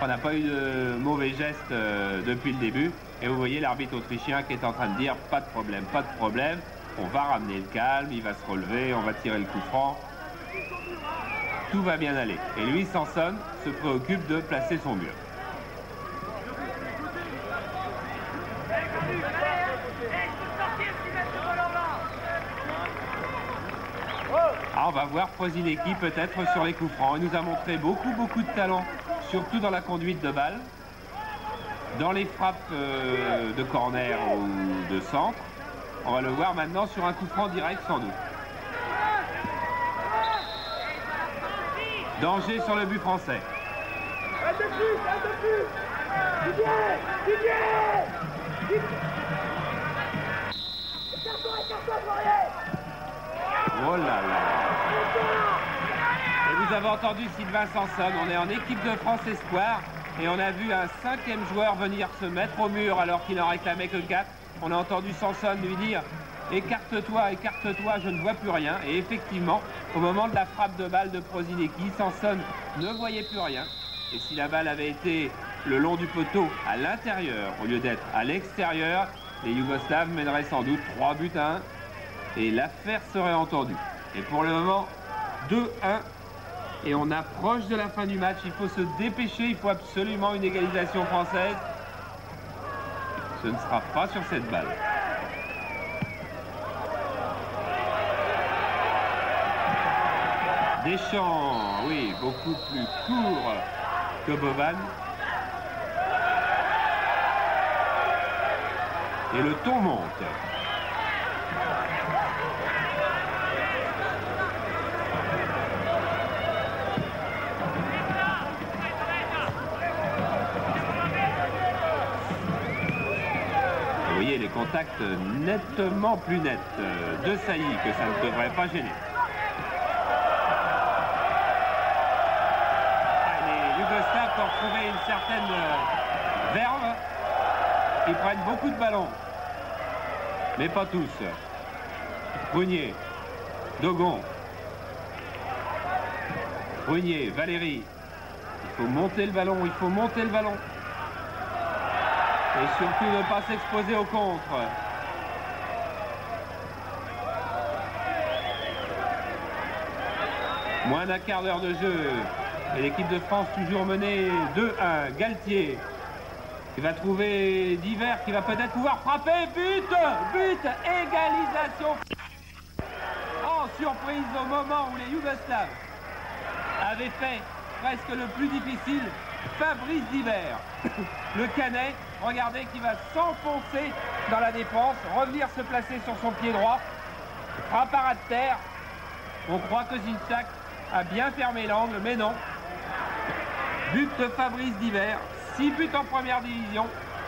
On n'a pas eu de mauvais gestes depuis le début. Et vous voyez l'arbitre autrichien qui est en train de dire pas de problème, on va ramener le calme, il va se relever, on va tirer le coup franc. Tout va bien aller. Et lui, Sanson, se préoccupe de placer son mur. Ah, on va voir Prosinecki peut-être sur les coups francs. Il nous a montré beaucoup de talent, surtout dans la conduite de balle, dans les frappes de corner ou de centre. On va le voir maintenant sur un coup franc direct sans doute. Danger sur le but français. Oh là là. Et vous avez entendu Sylvain Sanson, on est en équipe de France Espoir. Et on a vu un 5e joueur venir se mettre au mur alors qu'il n'en réclamait que 4. On a entendu Sanson lui dire « Écarte-toi, écarte-toi, je ne vois plus rien ». Et effectivement, au moment de la frappe de balle de Prosinecki, Sanson ne voyait plus rien. Et si la balle avait été le long du poteau à l'intérieur au lieu d'être à l'extérieur, les Yougoslaves mèneraient sans doute 3 buts à 1 et l'affaire serait entendue. Et pour le moment, 2-1 et on approche de la fin du match. Il faut se dépêcher, il faut absolument une égalisation française. Ce ne sera pas sur cette balle. Deschamps, oui, beaucoup plus court que Boban. Et le ton monte. Vous voyez les contacts nettement plus nets de Sailly, que ça ne devrait pas gêner. Les Yougoslaves, pour trouver une certaine verve, ils prennent beaucoup de ballons. Mais pas tous. Brunier, Dogon, Brunier, Valéry. Il faut monter le ballon, il faut monter le ballon. Et surtout ne pas s'exposer au contre. Moins d'un quart d'heure de jeu. Et l'équipe de France toujours menée 2-1. Galtier qui va trouver Divers, qui va peut-être pouvoir frapper. But! But! Égalisation! En surprise au moment où les Yougoslaves avaient fait presque le plus difficile, Fabrice Divers. Le Canet, regardez, qui va s'enfoncer dans la défense, revenir se placer sur son pied droit, frappe à ras de terre. On croit que Zinczak a bien fermé l'angle, mais non. But de Fabrice Divers, 6 buts en première division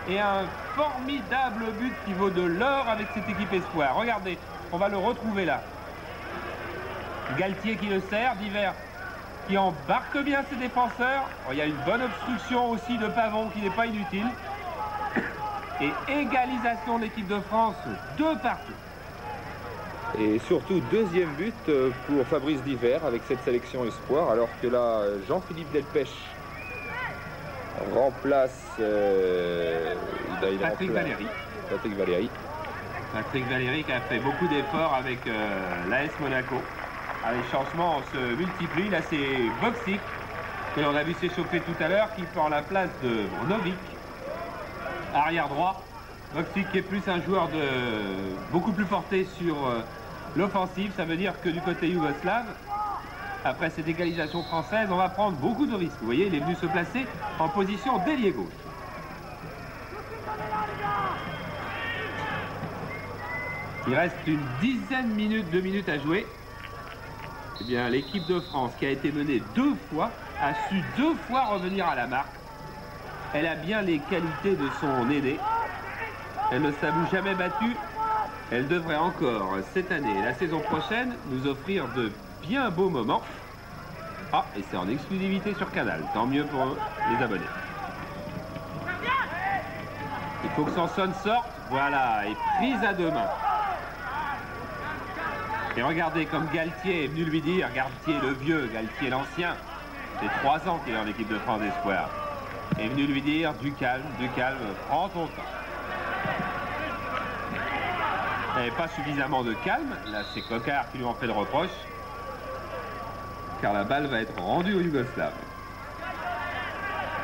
et un formidable but qui vaut de l'or avec cette équipe espoir. Regardez, on va le retrouver là. Galtier qui le sert, Divers qui embarque bien ses défenseurs. Il y a une bonne obstruction aussi de Pavon qui n'est pas inutile. Et égalisation de l'équipe de France, 2 partout. Et surtout, deuxième but pour Fabrice Divers avec cette sélection espoir, alors que là, Jean-Philippe Delpech remplace Patrick Valéry. Patrick Valéry qui a fait beaucoup d'efforts avec l'AS Monaco. Les changements se multiplient. Là, c'est Boksic que l'on a vu s'échauffer tout à l'heure qui prend la place de Novik, arrière droit. Boksic qui est plus un joueur beaucoup plus porté sur l'offensive. Ça veut dire que du côté yougoslave, après cette égalisation française, on va prendre beaucoup de risques. Vous voyez, il est venu se placer en position d'ailier gauche. Il reste une dizaine de minutes à jouer. Eh bien, l'équipe de France, qui a été menée 2 fois, a su 2 fois revenir à la marque. Elle a bien les qualités de son aîné. Elle ne s'avoue jamais battue. Elle devrait encore, cette année et la saison prochaine, nous offrir de bien beaux moments. Ah, et c'est en exclusivité sur Canal. Tant mieux pour les abonnés. Il faut que Sanson sorte. Voilà, et prise à 2 mains. Et regardez comme Galtier est venu lui dire, Galtier le vieux, Galtier l'ancien, c'est 3 ans qu'il est en équipe de France d'espoir, est venu lui dire du calme, prends ton temps. Il n'y avait pas suffisamment de calme, là c'est Coquard qui lui en fait le reproche, car la balle va être rendue aux Yougoslaves.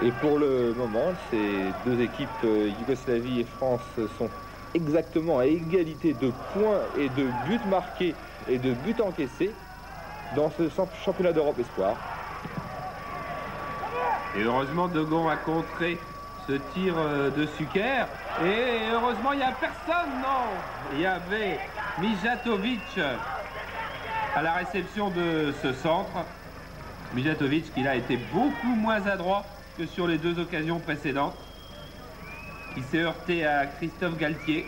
Et pour le moment, ces 2 équipes, Yougoslavie et France, sont exactement à égalité de points et de buts marqués et de buts encaissés dans ce championnat d'Europe espoir. Et heureusement, Dogon a contré ce tir de Suker. Et heureusement, il n'y a personne, non. Il y avait Mijatovic à la réception de ce centre. Mijatovic qui a été beaucoup moins adroit que sur les 2 occasions précédentes. Il s'est heurté à Christophe Galtier.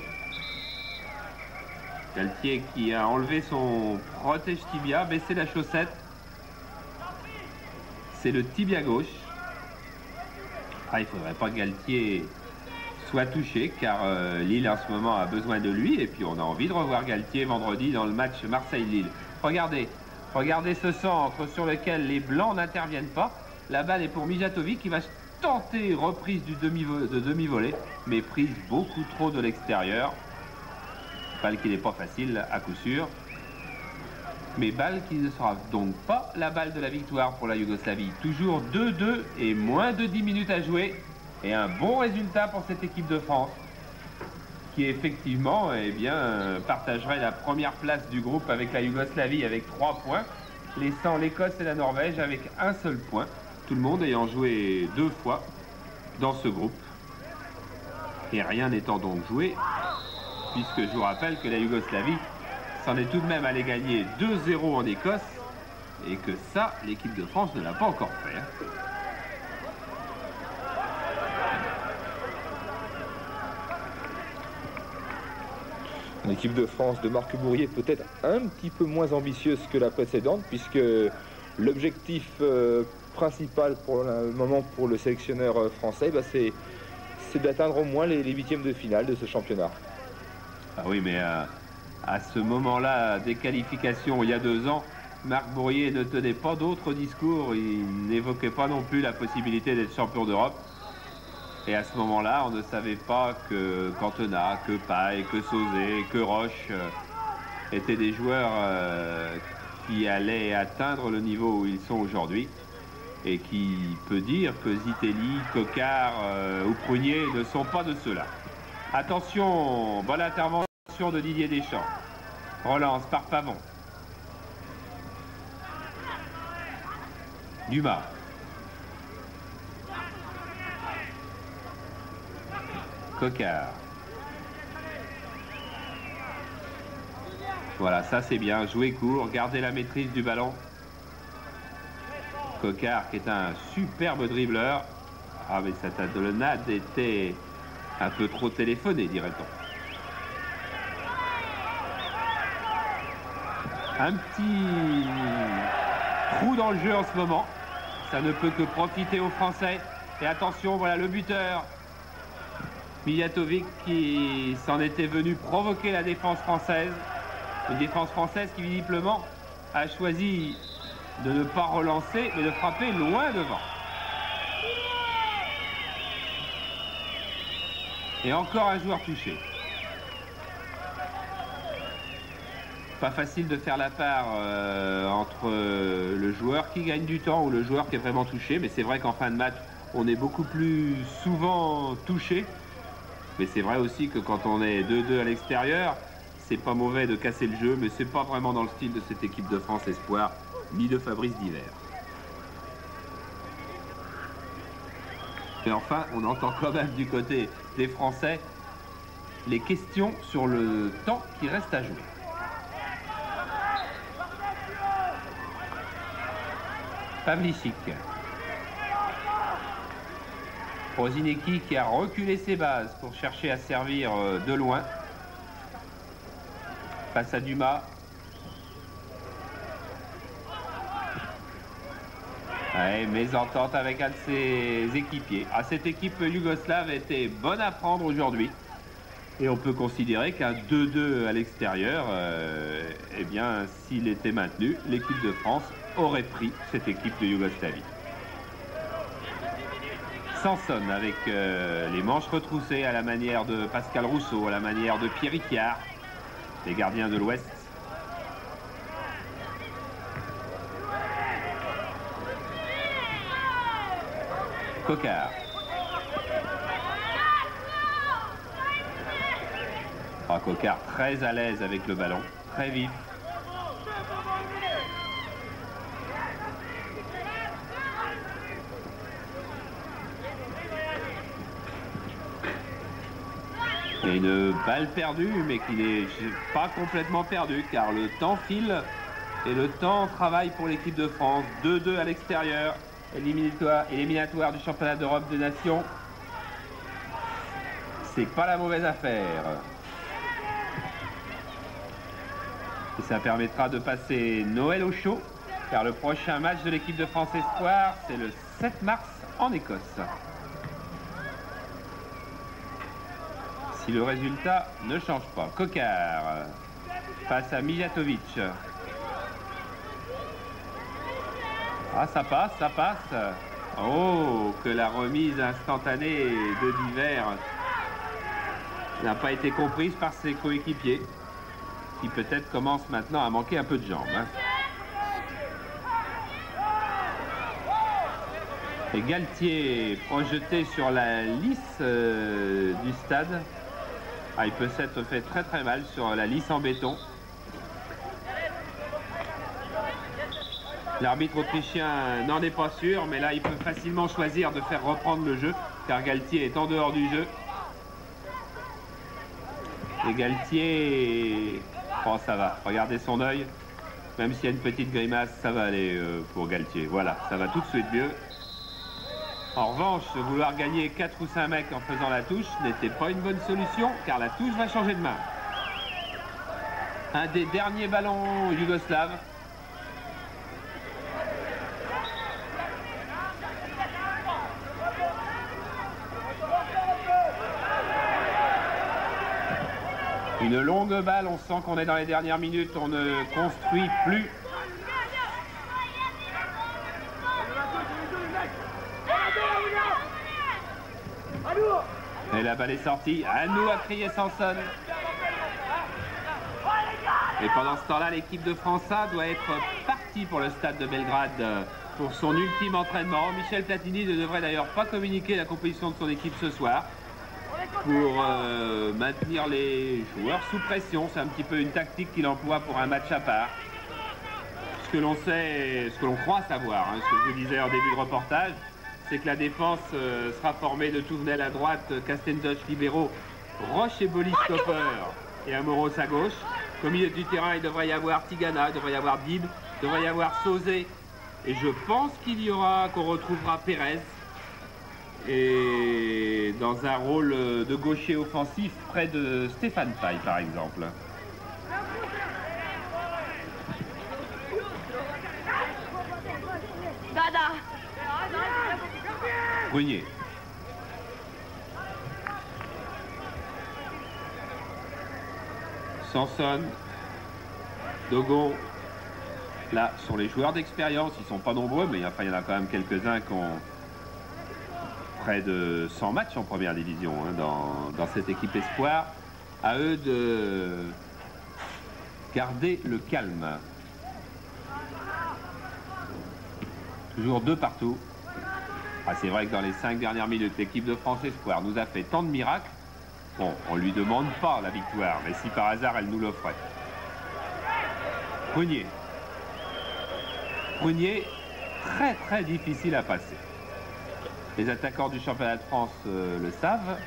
Galtier qui a enlevé son protège tibia, baissé la chaussette. C'est le tibia gauche. Ah, il ne faudrait pas que Galtier soit touché, car Lille en ce moment a besoin de lui, et puis on a envie de revoir Galtier vendredi dans le match Marseille-Lille. Regardez ce centre sur lequel les Blancs n'interviennent pas. La balle est pour Mijatovic qui va tenter reprise de demi-volée, mais prise beaucoup trop de l'extérieur. Balle qui n'est pas facile à coup sûr. Mais balle qui ne sera donc pas la balle de la victoire pour la Yougoslavie. Toujours 2-2 et moins de 10 minutes à jouer. Et un bon résultat pour cette équipe de France, qui effectivement partagerait la première place du groupe avec la Yougoslavie avec 3 points, laissant l'Écosse et la Norvège avec un seul point, tout le monde ayant joué 2 fois dans ce groupe. Et rien n'étant donc joué, puisque je vous rappelle que la Yougoslavie s'en est tout de même allé gagner 2-0 en Écosse, et que ça, l'équipe de France ne l'a pas encore fait. L'équipe de France de Marc Bourrier peut-être un petit peu moins ambitieuse que la précédente, puisque l'objectif principal pour le moment pour le sélectionneur français, c'est d'atteindre au moins les 8e de finale de ce championnat. Ah oui, mais à ce moment-là des qualifications il y a 2 ans, Marc Bourrier ne tenait pas d'autre discours, il n'évoquait pas non plus la possibilité d'être champion d'Europe. Et à ce moment-là, on ne savait pas que Cantona, que Paille, que Sauzet, que Roche étaient des joueurs qui allaient atteindre le niveau où ils sont aujourd'hui. Et qui peut dire que Zitelli, Coquard ou Prunier ne sont pas de ceux-là. Attention, bonne intervention de Didier Deschamps. Relance par Pavon. Dumas. Coquard. Voilà, ça c'est bien. Jouer court, garder la maîtrise du ballon. Coquard qui est un superbe dribbleur. Ah mais cette talonnade était un peu trop téléphonée, dirait-on. Un petit trou dans le jeu en ce moment. Ça ne peut que profiter aux Français. Et attention, voilà le buteur. Mijatovic qui s'en était venu provoquer la défense française. Une défense française qui visiblement a choisi de ne pas relancer, mais de frapper loin devant. Et encore un joueur touché. Pas facile de faire la part entre le joueur qui gagne du temps ou le joueur qui est vraiment touché, mais c'est vrai qu'en fin de match, on est beaucoup plus souvent touché. Mais c'est vrai aussi que quand on est 2-2 à l'extérieur, c'est pas mauvais de casser le jeu, mais c'est pas vraiment dans le style de cette équipe de France Espoir, ni de Fabrice Divert. Et enfin, on entend quand même du côté des Français les questions sur le temps qui reste à jouer. Pavlicic. Prosinecki qui a reculé ses bases pour chercher à servir de loin. Face à Dumas. Ouais, mésentente avec un de ses équipiers. Ah, cette équipe yougoslave était bonne à prendre aujourd'hui. Et on peut considérer qu'un 2-2 à l'extérieur, eh bien, s'il était maintenu, l'équipe de France aurait pris cette équipe de Yougoslavie. Sanson avec les manches retroussées à la manière de Pascal Rousseau, à la manière de Pierre Ricard, les gardiens de l'Ouest. Coquard. Ah, Coquard très à l'aise avec le ballon, très vif. Il y a une balle perdue, mais qui n'est pas complètement perdue, car le temps file et le temps travaille pour l'équipe de France. 2-2 à l'extérieur, éliminatoire du championnat d'Europe des Nations. C'est pas la mauvaise affaire. Et ça permettra de passer Noël au chaud, car le prochain match de l'équipe de France Espoir, c'est le 7 mars en Écosse. si le résultat ne change pas. Coquard face à Mijatovic. Ah, ça passe, ça passe. Oh, que la remise instantanée de Diver n'a pas été comprise par ses coéquipiers, qui peut-être commencent maintenant à manquer un peu de jambes. Et Galtier projeté sur la lisse du stade. Ah, il peut s'être fait très très mal sur la lisse en béton. L'arbitre autrichien n'en est pas sûr, mais là il peut facilement choisir de faire reprendre le jeu, car Galtier est en dehors du jeu. Et Galtier, oh ça va, regardez son œil, même s'il y a une petite grimace, ça va aller pour Galtier. Voilà, ça va tout de suite mieux. En revanche, vouloir gagner 4 ou 5 mecs en faisant la touche n'était pas une bonne solution, car la touche va changer de main. Un des derniers ballons yougoslaves. Une longue balle, on sent qu'on est dans les dernières minutes, on ne construit plus. Et la balle est sortie, à nous a crié Sanson. Et pendant ce temps-là, l'équipe de France A doit être partie pour le stade de Belgrade pour son ultime entraînement. Michel Platini ne devrait d'ailleurs pas communiquer la composition de son équipe ce soir, pour maintenir les joueurs sous pression. C'est un petit peu une tactique qu'il emploie pour un match à part. Ce que l'on sait, ce que l'on croit savoir, ce que je vous disais en début de reportage, c'est que la défense sera formée de Touvenel à droite, Castendoche libéraux, Roche et Bolis stopper et Amoros à gauche. Au milieu du terrain, il devrait y avoir Tigana, il devrait y avoir Dib, il devrait y avoir Sauzé. Et je pense qu'on retrouvera Pérez. Et dans un rôle de gaucher offensif près de Stéphane Paille par exemple. Dada. Brunier. Sanson. Dogon. Là sont les joueurs d'expérience, ils sont pas nombreux, mais enfin, il y en a quand même quelques-uns qui ont près de 100 matchs en première division dans cette équipe espoir. À eux de garder le calme. Toujours 2 partout. Ah, c'est vrai que dans les 5 dernières minutes, l'équipe de France Espoir nous a fait tant de miracles. Bon, on ne lui demande pas la victoire, mais si par hasard elle nous l'offrait. Prunier. Prunier, très très difficile à passer. Les attaquants du championnat de France le savent.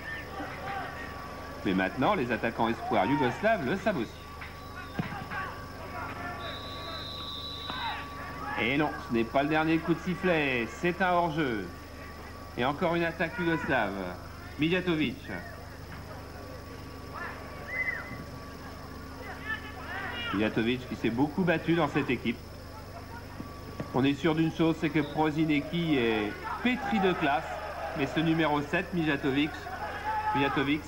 Mais maintenant, les attaquants espoirs yougoslaves le savent aussi. Et non, ce n'est pas le dernier coup de sifflet, c'est un hors-jeu. Et encore une attaque yougoslave. Mijatovic. Mijatovic qui s'est beaucoup battu dans cette équipe. On est sûr d'une chose, c'est que Prosinecki est pétri de classe. Mais ce numéro 7, Mijatovic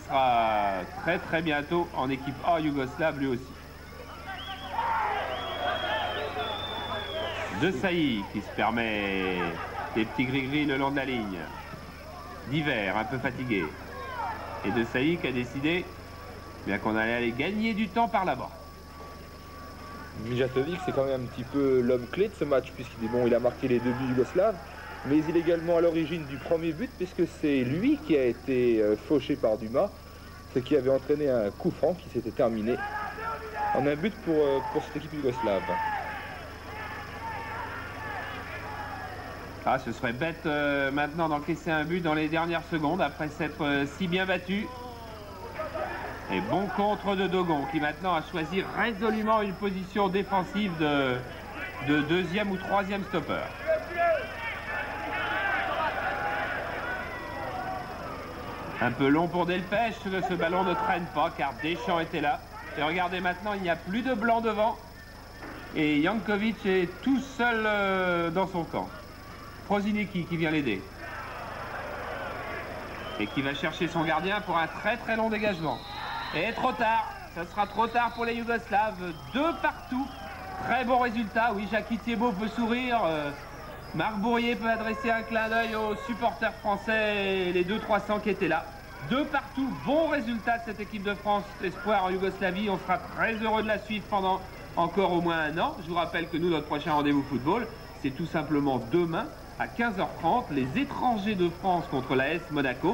sera très très bientôt en équipe A yougoslave lui aussi. De Sailly qui se permet des petits gris-gris le long de la ligne. Diver, un peu fatigué. Et De Sailly qui a décidé bien qu'on allait aller gagner du temps par là-bas. Mijatovic, c'est quand même un petit peu l'homme clé de ce match, puisqu'il a marqué les 2 buts yougoslaves, mais il est également à l'origine du premier but, puisque c'est lui qui a été fauché par Dumas, ce qui avait entraîné un coup franc qui s'était terminé en un but pour cette équipe yougoslave. Ah, ce serait bête maintenant d'encaisser un but dans les dernières secondes après s'être si bien battu. Et bon contre de Dogon qui maintenant a choisi résolument une position défensive de 2e ou 3e stopper. Un peu long pour Delpech, ce ballon ne traîne pas car Deschamps était là. Et regardez maintenant, il n'y a plus de blanc devant. Et Jankovic est tout seul dans son camp. Prosinecki qui vient l'aider. et qui va chercher son gardien pour un très très long dégagement. Et trop tard, ça sera trop tard pour les Yougoslaves, 2 partout. Très bon résultat, oui, Jackie Thiebaud peut sourire, Marc Bourrier peut adresser un clin d'œil aux supporters français et les 200-300 qui étaient là. 2 partout, bon résultat de cette équipe de France Espoir en Yougoslavie. On sera très heureux de la suivre pendant encore au moins un an. Je vous rappelle que nous, notre prochain rendez-vous football, c'est tout simplement demain à 15h30, les étrangers de France contre l'AS Monaco.